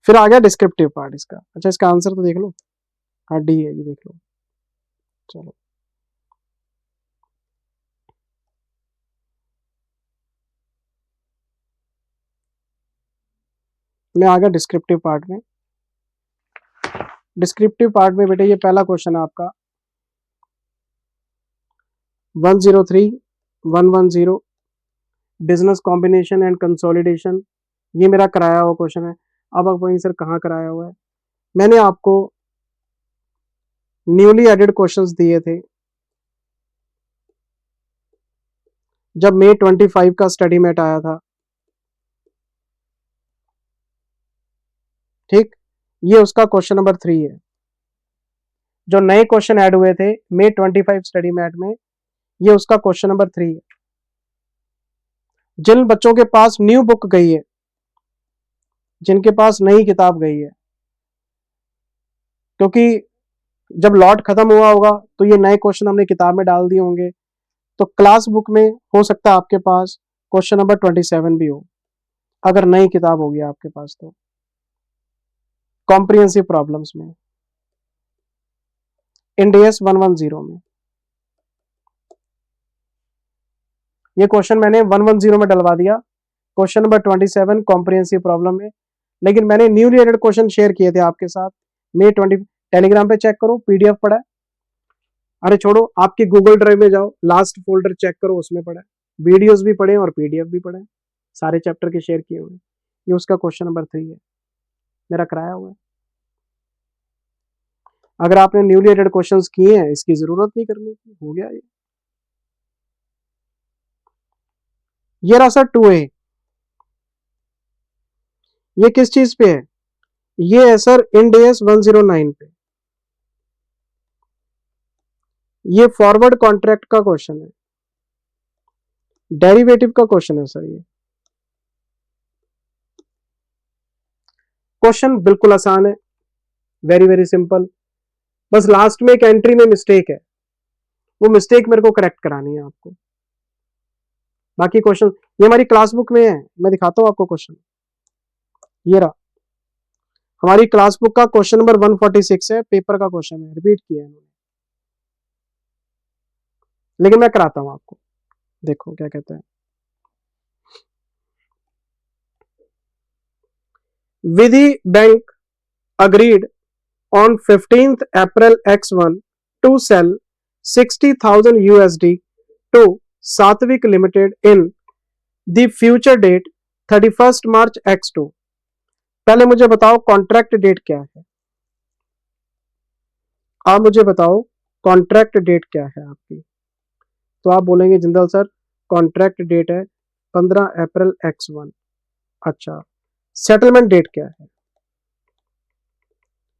फिर आ गया डिस्क्रिप्टिव पार्ट इसका। अच्छा इसका आंसर तो देख लो, हाँ डी है, ये देख लो। चलो मैं आ गया डिस्क्रिप्टिव पार्ट में। डिस्क्रिप्टिव पार्ट में बेटे ये पहला क्वेश्चन है आपका 103-110 बिजनेस कॉम्बिनेशन एंड कंसोलिडेशन। ये मेरा कराया हुआ क्वेश्चन है। अब आप वहीं सर कहाँ कराया हुआ है, मैंने आपको न्यूली एडेड क्वेश्चंस दिए थे जब May 25 का स्टडी मैट आया था, ठीक। ये उसका क्वेश्चन नंबर 3 है। जो नए क्वेश्चन ऐड हुए थे May 25 स्टडी मैट में, ये उसका क्वेश्चन नंबर 3 है। जिन बच्चों के पास न्यू बुक गई है, जिनके पास नई किताब गई है, क्योंकि जब लॉट खत्म हुआ होगा तो ये नए क्वेश्चन हमने किताब में डाल दिए होंगे, तो क्लास बुक में हो सकता है आपके पास क्वेश्चन नंबर 27 भी हो, अगर नई किताब होगी आपके पास तो। कॉम्प्रिहेंसिव प्रॉब्लम्स में, इंड एएस 110 में, ये क्वेश्चन मैंने 110 में डलवा दिया, क्वेश्चन नंबर 27 कॉम्प्रिहेंसिव प्रॉब्लम में, लेकिन मैंने न्यूली एडेड क्वेश्चन शेयर किए थे आपके साथ May 20। टेलीग्राम पे चेक करो, पीडीएफ पड़ा है। अरे छोड़ो, आपके गूगल ड्राइव में जाओ, लास्ट फोल्डर चेक करो, उसमें पड़ा है। वीडियोस भी पढ़े और पीडीएफ भी पढ़े, सारे चैप्टर के शेयर किए हुए। ये उसका क्वेश्चन नंबर 3 है, मेरा कराया हुआ है। अगर आपने न्यूली एडेड क्वेश्चंस किए हैं, इसकी जरूरत नहीं करने की, हो गया ये रहा सर 2A। ये किस चीज पे है? ये है सर इंड AS 109 पे। ये फॉरवर्ड कॉन्ट्रैक्ट का क्वेश्चन है, डेरिवेटिव का क्वेश्चन है सर। ये क्वेश्चन बिल्कुल आसान है, वेरी वेरी सिंपल। बस लास्ट में एक एंट्री में मिस्टेक है, वो मिस्टेक मेरे को करेक्ट करानी है आपको। बाकी क्वेश्चन ये हमारी क्लास बुक में है, मैं दिखाता हूं आपको क्वेश्चन। ये रहा हमारी क्लास बुक का क्वेश्चन नंबर 146 है, पेपर का क्वेश्चन है, रिपीट किया है इन्होंने, लेकिन मैं कराता हूं आपको। देखो क्या कहते हैं। विधि bank agreed on 15th April X1 to sell 60,000 USD to Satvik Limited in the future date 31st March X2। पहले मुझे बताओ कॉन्ट्रैक्ट डेट क्या है? आप मुझे बताओ कॉन्ट्रैक्ट डेट क्या है आपकी? तो आप बोलेंगे जिंदल सर कॉन्ट्रैक्ट डेट है 15 अप्रैल X1। अच्छा, सेटलमेंट डेट क्या है?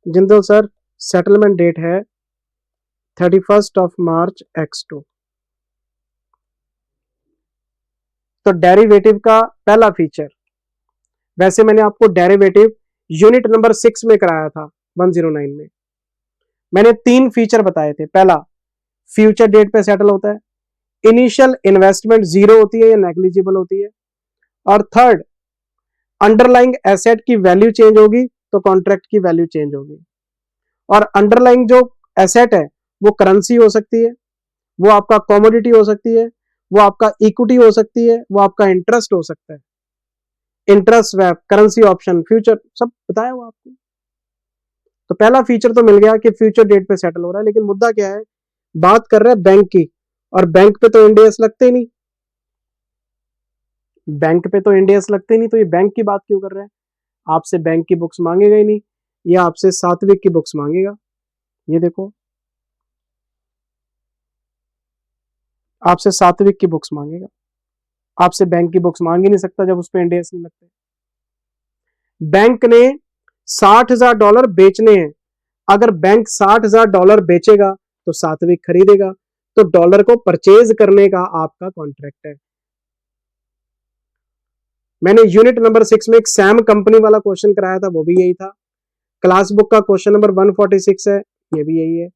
जिंदल सर सेटलमेंट डेट है 31st ऑफ मार्च X2। तो डेरिवेटिव का पहला फीचर, वैसे मैंने आपको डेरिवेटिव यूनिट नंबर 6 में कराया था 109 में। मैंने 3 फीचर बताए थे। पहला, फ्यूचर डेट पे सेटल होता है। इनिशियल इन्वेस्टमेंट 0 होती है या नेग्लिजिबल होती है। और थर्ड, अंडरलाइंग एसेट की वैल्यू चेंज होगी तो कॉन्ट्रैक्ट की वैल्यू चेंज होगी। और अंडरलाइंग जो एसेट है वो करेंसी हो सकती है, वो आपका कमोडिटी हो सकती है, वो आपका इक्विटी हो सकती है, वो आपका इंटरेस्ट हो सकता है। Interest swap, currency option, future, सब बताया हुआ आपको। तो पहला फीचर तो मिल गया कि फ्यूचर डेट पे सेटल हो रहा है, लेकिन मुद्दा क्या है, बात कर रहे हैं बैंक की, और बैंक पे तो इंड AS लगते ही नहीं। बैंक पे तो इंड AS लगते ही नहीं, तो ये बैंक की बात क्यों कर रहे हैं? आपसे बैंक की बुक्स मांगेगा ही नहीं, या आपसे सात्विक की बुक्स मांगेगा। ये देखो, आपसे सात्विक की बुक्स मांगेगा, आपसे बैंक की बुक्स मांग ही नहीं सकता जब उस पर इंड AS नहीं लगते। बैंक ने $60,000 बेचने हैं। अगर बैंक $60,000 बेचेगा तो सात्विक खरीदेगा, तो डॉलर को परचेज करने का आपका कॉन्ट्रैक्ट है। मैंने यूनिट नंबर 6 में एक सैम कंपनी वाला क्वेश्चन कराया था, वो भी यही था। क्लास बुक का क्वेश्चन नंबर 146 है, ये भी यही है।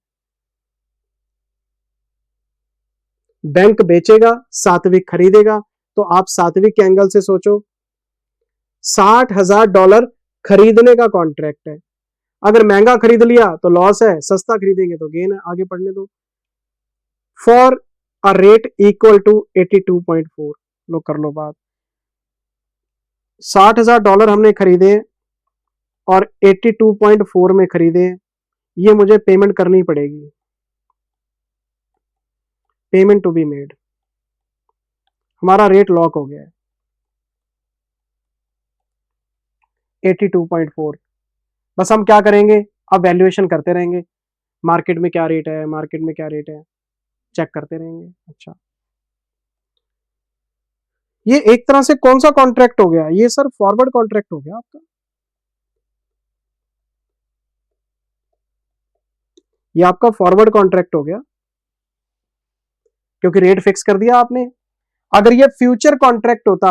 बैंक बेचेगा, सात्विक खरीदेगा, तो आप सात्विक के एंगल से सोचो। $60,000 खरीदने का कॉन्ट्रैक्ट है। अगर महंगा खरीद लिया तो लॉस है, सस्ता खरीदेंगे तो गेन है। आगे पढ़ने दो। For a rate equal to 82.4, लो कर लो बात। $60,000 हमने खरीदे और 82.4 में खरीदे, ये मुझे पेमेंट करनी पड़ेगी। पेमेंट टू बी मेड, हमारा रेट लॉक हो गया है 82.4। बस हम क्या करेंगे, अब वैल्यूएशन करते रहेंगे, मार्केट में क्या रेट है, मार्केट में क्या रेट है, चेक करते रहेंगे। अच्छा, ये एक तरह से कौन सा कॉन्ट्रैक्ट हो गया? ये सर फॉरवर्ड कॉन्ट्रैक्ट हो गया आपका। ये आपका फॉरवर्ड कॉन्ट्रैक्ट हो गया, क्योंकि रेट फिक्स कर दिया आपने। अगर ये फ्यूचर कॉन्ट्रैक्ट होता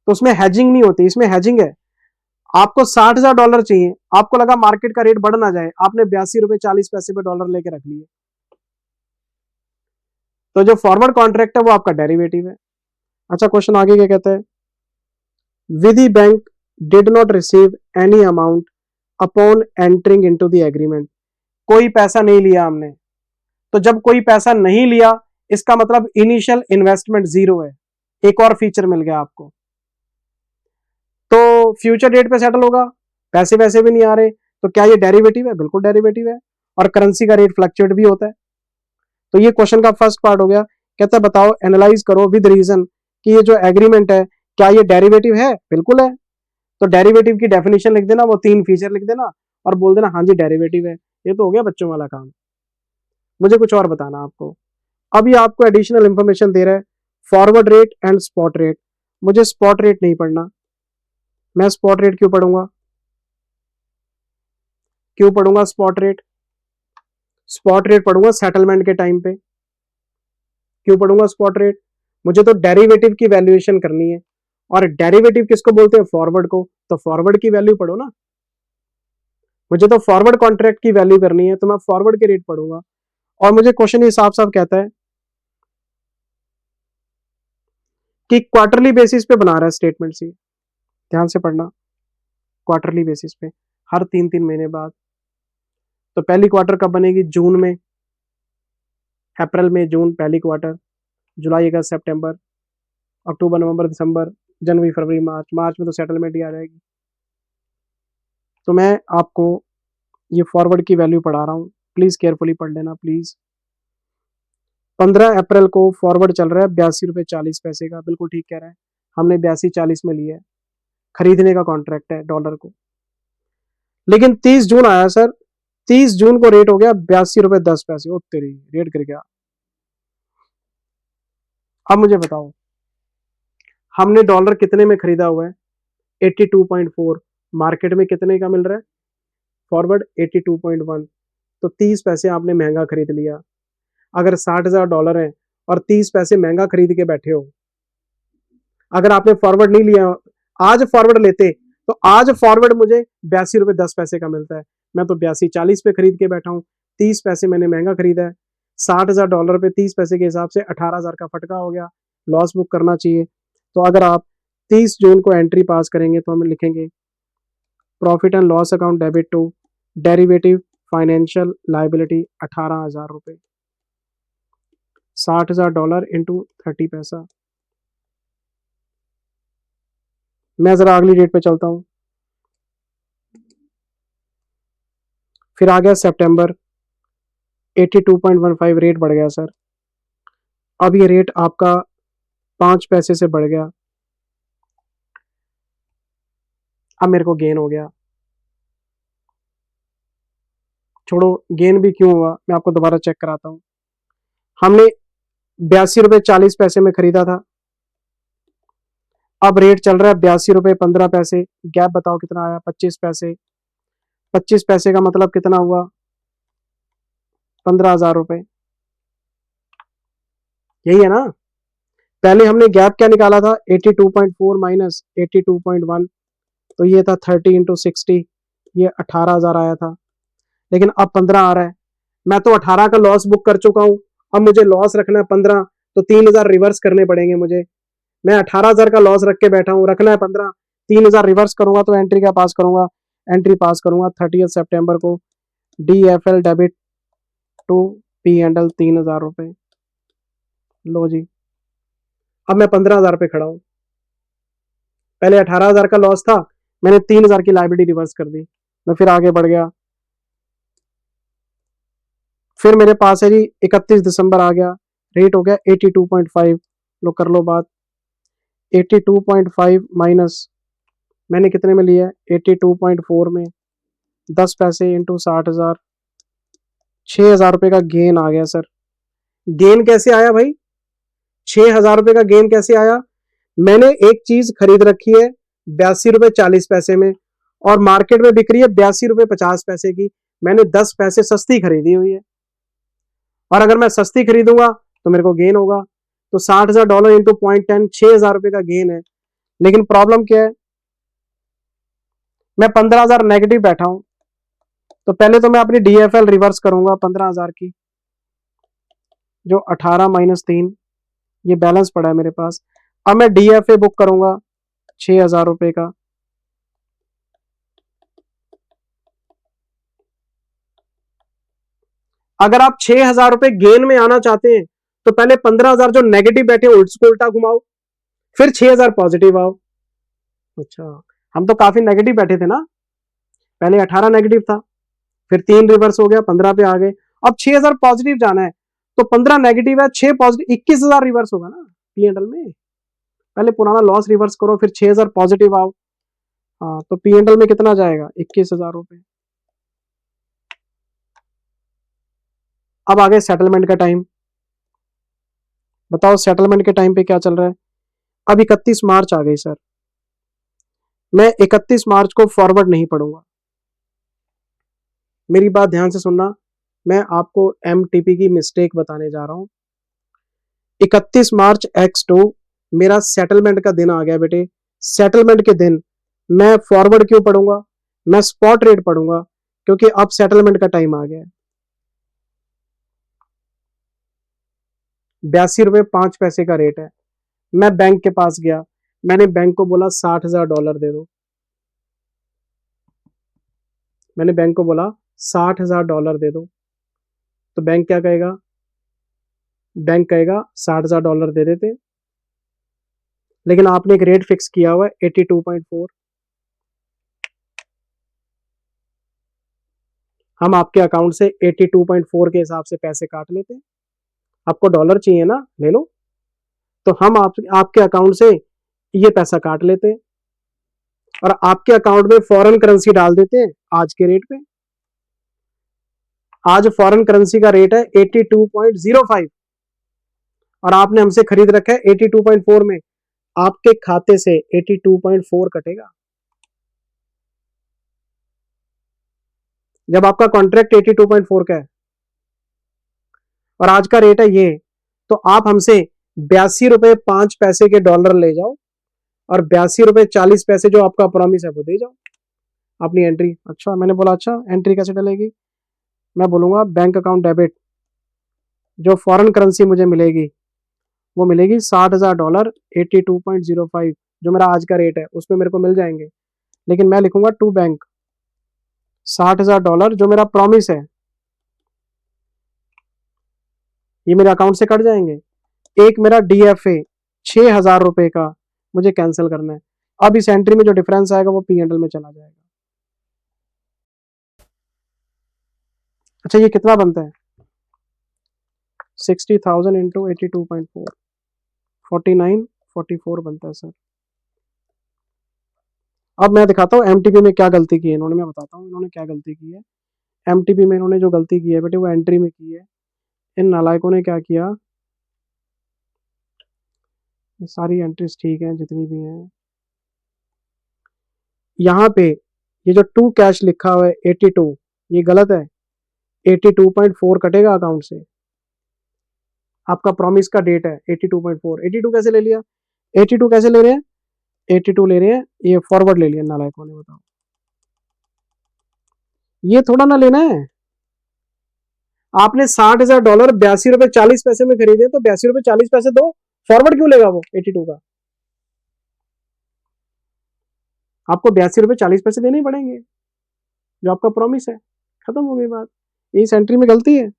तो उसमें हैजिंग नहीं होती, इसमें हैजिंग है। आपको $60,000 चाहिए, आपको लगा मार्केट का रेट बढ़ ना जाए, आपने ₹82.40 पे डॉलर लेके रख लिए, तो जो फॉरवर्ड कॉन्ट्रैक्ट है वो आपका डेरिवेटिव है। अच्छा, क्वेश्चन आगे क्या कहता है? Vidhi bank did not receive any amount upon entering into the agreement. कोई पैसा नहीं लिया हमने, तो जब कोई पैसा नहीं लिया, इसका मतलब इनिशियल इन्वेस्टमेंट 0 है। एक और फीचर मिल गया आपको। तो फ्यूचर डेट पे सेटल होगा, पैसे वैसे भी नहीं आ रहे, तो क्या ये डेरिवेटिव है? बिल्कुल डेरिवेटिव है। और करेंसी का रेट फ्लक्चुएट भी होता है। तो ये क्वेश्चन का फर्स्ट पार्ट हो गया। कहता है बताओ, एनालाइज करो विद रीजन कि ये जो एग्रीमेंट है क्या ये डेरिवेटिव है? बिल्कुल है। तो डेरिवेटिव की डेफिनेशन लिख देना, वो 3 फीचर लिख देना और बोल देना हाँ जी डेरिवेटिव है। ये तो हो गया बच्चों वाला काम। मुझे कुछ और बताना आपको। अब ये आपको एडिशनल इंफॉर्मेशन दे रहा है, forward rate and spot rate. मुझे स्पॉट रेट नहीं पढ़ना। मैं स्पॉट रेट क्यों पढ़ूंगा? क्यों पढ़ूंगा स्पॉट रेट? स्पॉट रेट पढ़ूंगा सेटलमेंट के टाइम पे। क्यों पढ़ूंगा स्पॉट रेट? मुझे तो डेरिवेटिव की वैल्यूएशन करनी है, और डेरिवेटिव किसको बोलते हैं? फॉरवर्ड को। तो फॉरवर्ड की वैल्यू पढ़ो ना। मुझे तो फॉरवर्ड कॉन्ट्रैक्ट की वैल्यू करनी है, तो मैं फॉरवर्ड के रेट पढ़ूंगा। और मुझे क्वेश्चन ये साफ साफ कहता है कि क्वार्टरली बेसिस पे बना रहा है स्टेटमेंट सी। ध्यान से पढ़ना, क्वार्टरली बेसिस पे, हर 3-3 महीने बाद। तो पहली क्वार्टर कब बनेगी? जून में। अप्रैल में जून पहली क्वार्टर, जुलाई अगस्त सितंबर, अक्टूबर नवंबर दिसंबर, जनवरी फरवरी मार्च। मार्च में तो सेटलमेंट ही आ जाएगी। तो मैं आपको ये फॉरवर्ड की वैल्यू पढ़ा रहा हूँ, प्लीज केयरफुली पढ़ लेना प्लीज। 15 अप्रैल को फॉरवर्ड चल रहा है 82 रुपये 40 पैसे का। बिल्कुल ठीक कह रहा है, हमने 82.40 में लिया है, खरीदने का कॉन्ट्रैक्ट है डॉलर को। लेकिन 30 जून आया सर, 30 जून को रेट हो गया 82 रुपये 10 पैसे। ओ तेरी, रेट गिर गया। अब मुझे बताओ, हमने डॉलर कितने में खरीदा हुआ है? 82.4। मार्केट में कितने का मिल रहा है फॉरवर्ड? 82.1। तो 30 पैसे आपने महंगा खरीद लिया। अगर $60,000 है और 30 पैसे महंगा खरीद के बैठे हो, अगर आपने फॉरवर्ड नहीं लिया, आज फॉरवर्ड लेते तो आज फॉरवर्ड मुझे 82 रुपये 10 पैसे का मिलता है। मैं तो 82.40 पे खरीद के बैठा हूँ, 30 पैसे मैंने महंगा खरीदा है। $60,000 पे 30 पैसे के हिसाब से 18,000 का फटका हो गया, लॉस बुक करना चाहिए। तो अगर आप 30 जून को एंट्री पास करेंगे तो हम लिखेंगे profit and loss account debit to derivative financial liability 18,000 रुपये, $60,000 इंटू 30 पैसा। मैं जरा अगली डेट पे चलता हूँ। फिर आ गया सितंबर, 82.15 रेट बढ़ गया सर। अब ये रेट आपका 5 पैसे से बढ़ गया। अब मेरे को गेन हो गया। छोड़ो गेन भी क्यों हुआ, मैं आपको दोबारा चेक कराता हूँ। हमने 82 रुपये 40 पैसे में खरीदा था, अब रेट चल रहा है 82 रुपये 15 पैसे। गैप बताओ कितना आया? 25 पैसे। 25 पैसे का मतलब कितना हुआ? 15,000 रुपये। यही है ना? पहले हमने गैप क्या निकाला था? 82.4 माइनस 82.1, तो ये था 30 इंटू 60, ये 18,000 आया था। लेकिन अब 15 आ रहा है। मैं तो 18 का लॉस बुक कर चुका हूं, अब मुझे लॉस रखना है 15, तो 3,000 रिवर्स करने पड़ेंगे मुझे। मैं 18,000 का लॉस रख के बैठा हूं, रखना है 15, 3,000 रिवर्स करूंगा तो एंट्री क्या पास करूंगा? एंट्री पास करूंगा 30 सितंबर को, DFL डेबिट टू P&L 3,000 रुपए। लो जी, अब मैं 15,000 पे खड़ा हूं। पहले 18,000 का लॉस था, मैंने 3,000 की लाइबिलिटी रिवर्स कर दी। मैं फिर आगे बढ़ गया। फिर मेरे पास है जी 31 दिसंबर आ गया, रेट हो गया 82.5। लो कर लो बात, 82.5 माइनस मैंने कितने में लिया है? 82.4 में 10 पैसे इंटू 60,000, 6,000 रुपये का गेन आ गया सर। गेन कैसे आया भाई? 6,000 रुपये का गेन कैसे आया? मैंने एक चीज खरीद रखी है 82 रुपये 40 पैसे में, और मार्केट में बिक रही है 82 रुपये 50 पैसे की। मैंने 10 पैसे सस्ती खरीदी हुई है, और अगर मैं सस्ती खरीदूंगा तो मेरे को गेन होगा। तो $60,000 इंटू 0.10, 6,000 रुपये का गेन है। लेकिन प्रॉब्लम क्या है? मैं 15,000 नेगेटिव बैठा हूं। तो पहले तो मैं अपनी DFL रिवर्स करूंगा 15,000 की, जो 18 माइनस 3, ये बैलेंस पड़ा है मेरे पास। अब मैं DFA बुक करूंगा 6,000 रुपये का। अगर आप 6,000 रुपये गेन में आना चाहते हैं तो पहले 15,000 जो नेगेटिव बैठे उसको उल्टा घुमाओ, फिर 6,000 पॉजिटिव आओ। अच्छा, हम तो काफी नेगेटिव बैठे थे ना, पहले 18 नेगेटिव था, फिर 3 रिवर्स हो गया, 15 पे आ गए, अब 6,000 पॉजिटिव जाना है, तो 15 नेगेटिव है, 6 पॉजिटिव, 21,000 रिवर्स होगा ना P&L में। पहले पुराना लॉस रिवर्स करो, फिर 6,000 पॉजिटिव आओ। हाँ, तो P&L में कितना जाएगा? 21,000 रुपए। अब आ गए सेटलमेंट का टाइम। बताओ सेटलमेंट के टाइम पे क्या चल रहा है? अब 31 मार्च आ गई सर, मैं 31 मार्च को फॉरवर्ड नहीं पढ़ूंगा। मेरी बात ध्यान से सुनना, मैं आपको MTP की मिस्टेक बताने जा रहा हूं। 31 मार्च X2 मेरा सेटलमेंट का दिन आ गया बेटे। सेटलमेंट के दिन मैं फॉरवर्ड क्यों पढ़ूंगा? मैं स्पॉट रेट पढ़ूंगा, क्योंकि अब सेटलमेंट का टाइम आ गया है। 82 रुपए 5 पैसे का रेट है। मैं बैंक के पास गया, मैंने बैंक को बोला $60,000 दे दो। मैंने बैंक को बोला $60,000 दे दो, तो बैंक क्या कहेगा? बैंक कहेगा $60,000 दे देते, लेकिन आपने एक रेट फिक्स किया हुआ है 82.4। हम आपके अकाउंट से 82.4 के हिसाब से पैसे काट लेते हैं। आपको डॉलर चाहिए ना, ले लो, तो हम आपके अकाउंट से ये पैसा काट लेते हैं और आपके अकाउंट में फॉरेन करेंसी डाल देते हैं आज के रेट पे। आज फॉरेन करेंसी का रेट है 82.05 और आपने हमसे खरीद रखा है 82.4 में। आपके खाते से 82.4 कटेगा। जब आपका कॉन्ट्रैक्ट 82.4 का है और आज का रेट है ये, तो आप हमसे 82 रुपए 5 पैसे के डॉलर ले जाओ और 82 रुपए 40 पैसे जो आपका प्रॉमिस है वो दे जाओ अपनी एंट्री। अच्छा, मैंने बोला अच्छा एंट्री कैसे डलेगी? मैं बोलूंगा बैंक अकाउंट डेबिट, जो फॉरेन करेंसी मुझे मिलेगी वो मिलेगी $60,000 82.05, जो मेरा आज का रेट है उसमें मेरे को मिल जाएंगे, लेकिन मैं लिखूंगा टू बैंक $60,000 जो मेरा प्रॉमिस है, ये मेरे अकाउंट से कट जाएंगे। एक मेरा DFA $6,000 का मुझे कैंसिल करना है। अब इस एंट्री में जो डिफरेंस आएगा वो P&L में चला जाएगा। अच्छा, ये कितना बनता है? 60,000 इंटू 82.4 4944 बनता है सर। अब मैं दिखाता हूँ MTP में क्या गलती की है इन्होंने। मैं बताता हूँ इन्होंने क्या गलती की है। MTP में इन्होंने जो गलती की है बेटे, वो एंट्री में की है। इन नालायकों ने क्या किया, ये सारी एंट्रीज ठीक हैं जितनी भी हैं, यहाँ पे ये जो टू कैश लिखा हुआ है 82, ये गलत है। 82.4 कटेगा अकाउंट से। आपका प्रॉमिस का डेट है 82.4। 82 कैसे ले लिया? 82 कैसे ले रहे हैं? 82 ले रहे हैं, ये फॉरवर्ड ले लिया नालायकों ने। बताओ, ये थोड़ा ना लेना है। आपने $60,000 ₹82.40 में खरीदे, तो ₹82.40 दो, फॉरवर्ड क्यों लेगा वो 82 का? आपको ₹82.40 देने ही पड़ेंगे, जो आपका प्रॉमिस है। खत्म हो गई बात। इस एंट्री में गलती है,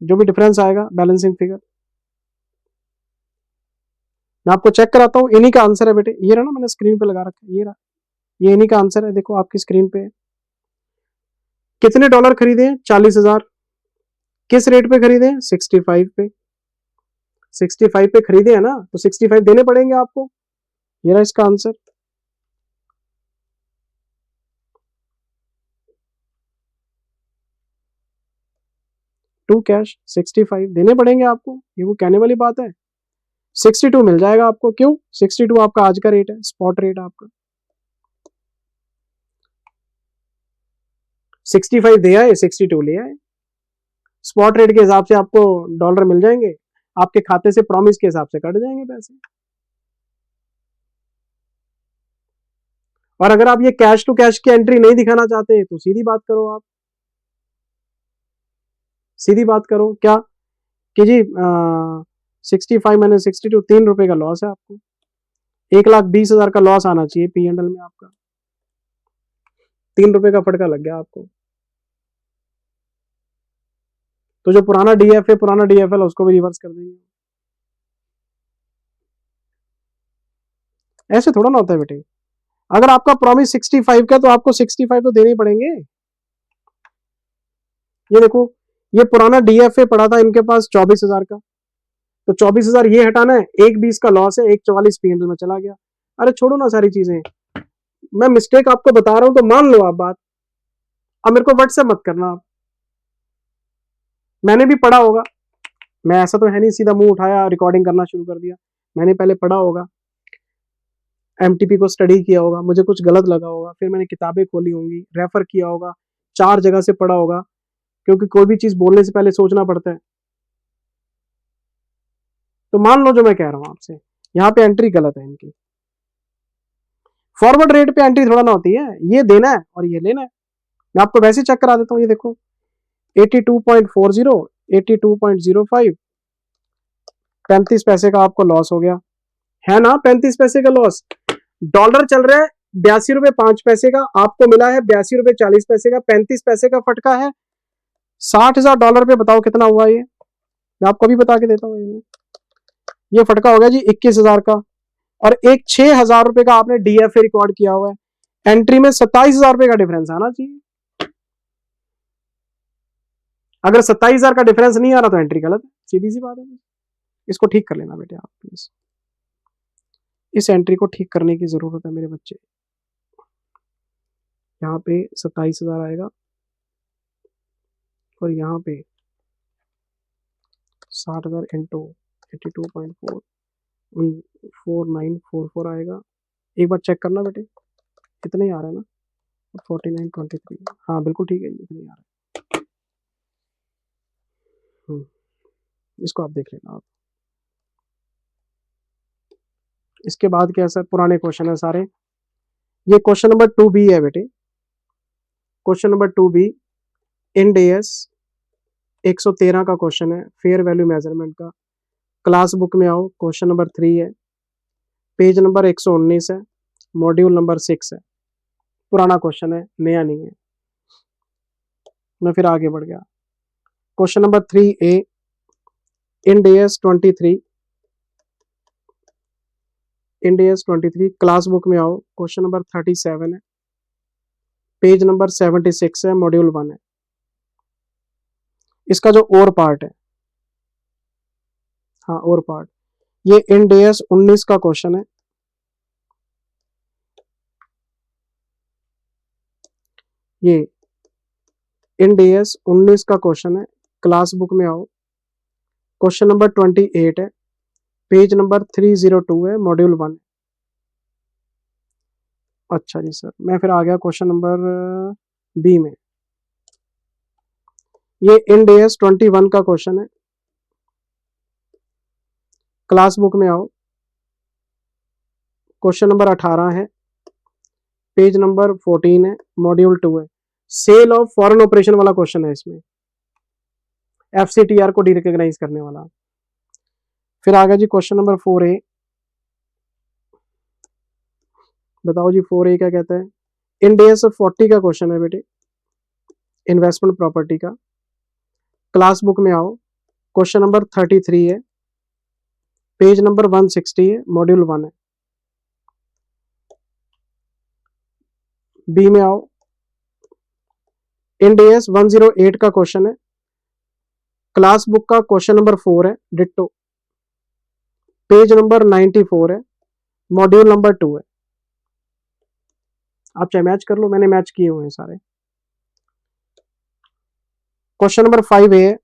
जो भी डिफरेंस आएगा बैलेंसिंग फिगर मैं आपको चेक कराता हूँ। इन्हीं का आंसर है बेटे, ये रहा ना, मैंने स्क्रीन पे लगा रखा है, ये रहा, ये इन्हीं का आंसर है। देखो आपकी स्क्रीन पे कितने डॉलर खरीदे हैं? 40,000। किस रेट पे खरीदे हैं? 65 पे। 65 पे खरीदे हैं ना, तो 65 देने पड़ेंगे आपको। ये रहा इसका आंसर। टू कैश 65 देने पड़ेंगे आपको, ये वो कहने वाली बात है। 62 मिल जाएगा आपको। क्यों? 62 आपका आज का रेट है, स्पॉट रेट आपका। 65 दे आए, 62 ले आए। स्पॉट रेट के हिसाब से आपको डॉलर मिल जाएंगे, आपके खाते से प्रॉमिस के हिसाब से कट जाएंगे पैसे। और अगर आप ये कैश टू कैश की एंट्री नहीं दिखाना चाहते तो सीधी बात करो, आप सीधी बात करो क्या कि जी 65 माइनस 62, ₹3 का लॉस है आपको। 1,20,000 का लॉस आना चाहिए P&L में आपका, ₹3 का फटका लग गया आपको। तो जो पुराना डीएफ है, पुराना डीएफएल, उसको भी रिवर्स कर देंगे। ऐसे थोड़ा ना होता है बेटे। अगर आपका प्रॉमिस 65 का तो आपको 65 तो देने ही पड़ेंगे। ये देखो, ये पुराना डीएफए पड़ा था इनके पास 24,000 का, तो 24,000 ये हटाना है, एक 20 का लॉस है, एक 44 पीएनएल में चला गया। अरे छोड़ो ना सारी चीजें, मैं मिस्टेक आपको बता रहा हूं तो मान लो आप बात। अब मेरे को व्हाट्सएप मत करना आप, मैंने भी पढ़ा होगा, मैं ऐसा तो है नहीं सीधा मुंह उठाया रिकॉर्डिंग करना शुरू कर दिया। मैंने पहले पढ़ा होगा, एमटीपी को स्टडी किया होगा, मुझे कुछ गलत लगा होगा, फिर मैंने किताबें खोली होंगी, रेफर किया होगा, 4 जगह से पढ़ा होगा, क्योंकि कोई भी चीज बोलने से पहले सोचना पड़ता है। तो मान लो जो मैं कह रहा हूं आपसे, यहाँ पे एंट्री गलत है इनकी। फॉरवर्ड रेट पे एंट्री थोड़ा ना होती है, ये देना है और ये लेना है। मैं आपको वैसे चेक करा देता हूँ, ये देखो 82.40, 82.05, 35 पैसे का आपको लॉस हो गया है ना, 35 पैसे का लॉस। डॉलर चल रहा है 82 रुपए 5 पैसे का, आपको मिला है 82 रुपए 40 पैसे का, 35 पैसे का फटका है। $60,000 पे बताओ कितना हुआ ये, मैं आपको भी बता के देता हूँ। ये फटका हो गया जी 21,000 का, और एक 6,000 रुपए का आपने डीएफए रिकॉर्ड किया हुआ है। एंट्री में 27,000 रुपए का डिफरेंस आना चाहिए। अगर 27,000 का डिफरेंस नहीं आ रहा तो एंट्री गलत है, सीधी सी बात है। इसको ठीक कर लेना बेटे आप प्लीज, इस एंट्री को ठीक करने की जरूरत है मेरे बच्चे। यहाँ पे 27,000 आएगा और यहाँ पे 60,000 इंटू 82.4944 आएगा। एक बार चेक करना बेटे, इतने ही आ रहा है ना, 4923, हाँ बिल्कुल ठीक है, इतने ही आ रहा है। इसको आप देख लेना आप। इसके बाद क्या सर, पुराने क्वेश्चन है सारे। ये क्वेश्चन नंबर 2B है बेटे, question number 2B Ind AS 113 का क्वेश्चन है, फेयर वैल्यू मेजरमेंट का। क्लास बुक में आओ, क्वेश्चन नंबर 3 है, पेज नंबर 119 है, मॉड्यूल नंबर 6 है। पुराना क्वेश्चन है, नया नहीं है। मैं फिर आगे बढ़ गया। Question number 3A Ind AS 23, Ind AS 23 class book में आओ, क्वेश्चन नंबर 37 है, पेज नंबर 76 है, मॉड्यूल 1 है। इसका जो और पार्ट है, हाँ और पार्ट, ये इंड एएस 19 का क्वेश्चन है। ये इंड एएस 19 का क्वेश्चन है, क्लास बुक में आओ, क्वेश्चन नंबर 28 है, पेज नंबर 302 है, मॉड्यूल 1। अच्छा जी सर, मैं फिर आ गया क्वेश्चन नंबर बी में। ये इंड एएस 21 का क्वेश्चन है, क्लास बुक में आओ, क्वेश्चन नंबर 18 है, पेज नंबर 14 है, मॉड्यूल 2 है। सेल ऑफ फॉरेन ऑपरेशन वाला क्वेश्चन है इसमें, एफसीटीआर को डिरिकॉग्नाइज करने वाला। फिर आ गया जी क्वेश्चन नंबर 4A, बताओ जी 4A क्या कहता है। इंड एएस 40 का क्वेश्चन है बेटे, इन्वेस्टमेंट प्रॉपर्टी का। क्लास बुक में आओ, क्वेश्चन नंबर 33 है, पेज नंबर 160 है, मॉड्यूल 1 है। बी में आओ, इंड एएस 108 का क्वेश्चन है, क्लास बुक का क्वेश्चन नंबर 4 है, डिट्टो, पेज नंबर 94 है, मॉड्यूल नंबर 2 है। आप चाहे मैच कर लो, मैंने मैच किए हुए हैं सारे। क्वेश्चन नंबर 5A है,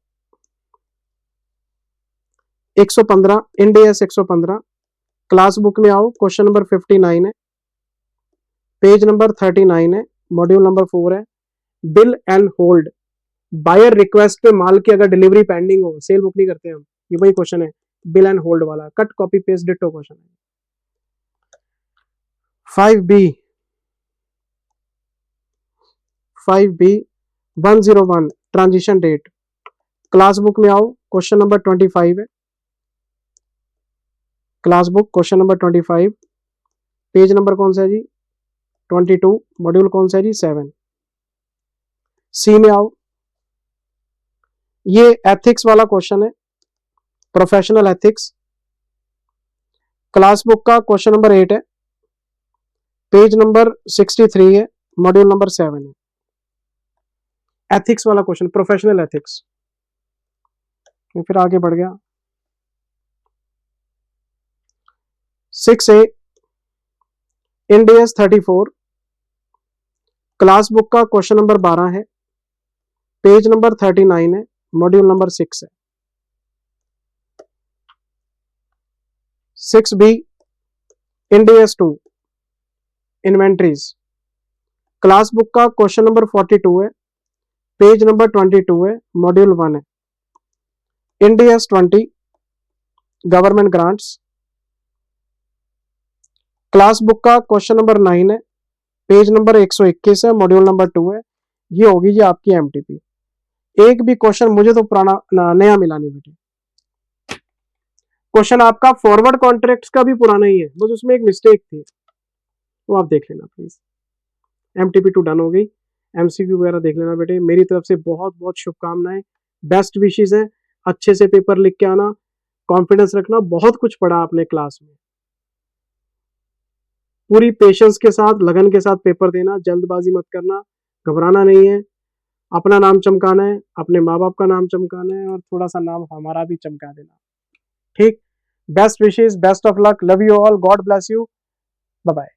115, इंड एएस 115, क्लास बुक में आओ, क्वेश्चन नंबर 59 है, पेज नंबर 39 है, मॉड्यूल नंबर 4 है। Bill and hold, buyer request पे माल की अगर डिलीवरी पेंडिंग हो, सेल बुक नहीं करते हम, ये वही क्वेश्चन है, बिल एंड होल्ड वाला, cut copy paste ditto question है। 5B 101 transition date, class book में आओ, क्वेश्चन नंबर 25 है, class book question number 25, page number कौन सा है जी 22, मॉड्यूल कौन सा है जी 7। सी में आओ, ये एथिक्स वाला क्वेश्चन है, प्रोफेशनल एथिक्स, क्लास बुक का क्वेश्चन नंबर 8 है, पेज नंबर 63 है, मॉड्यूल नंबर 7 है। एथिक्स वाला क्वेश्चन, प्रोफेशनल एथिक्स। फिर आगे बढ़ गया 6A इंडियस 34, क्लास बुक का क्वेश्चन नंबर 12 है, पेज नंबर 39 है, मॉड्यूल नंबर 6 है। 6B Indians 2 inventories, class book का क्वेश्चन नंबर 42 है, पेज नंबर 22 है, मॉड्यूल 1 है। Indians 20 government grants, class book का क्वेश्चन नंबर 9 है, पेज नंबर 121 है, मॉड्यूल नंबर 2 है। ये होगी जी आपकी एमटीपी। एक भी क्वेश्चन मुझे तो पुराना नया मिला नहीं बेटे। क्वेश्चन आपका फॉरवर्ड कॉन्ट्रैक्ट्स का भी पुराना ही है, बस उसमें एक मिस्टेक थी, वो आप देख लेना प्लीज। एमटीपी 2 डन हो गई, एमसीक्यू वगैरह देख लेना बेटे। मेरी तरफ से बहुत बहुत शुभकामनाएं, बेस्ट विशेष है, अच्छे से पेपर लिख के आना, कॉन्फिडेंस रखना। बहुत कुछ पढ़ा आपने क्लास में, पूरी पेशेंस के साथ, लगन के साथ पेपर देना, जल्दबाजी मत करना, घबराना नहीं है, अपना नाम चमकाना है, अपने माँ बाप का नाम चमकाना है, और थोड़ा सा नाम हमारा भी चमका देना। ठीक, बेस्ट विशेष, best of luck, love you all, God bless you, bye bye.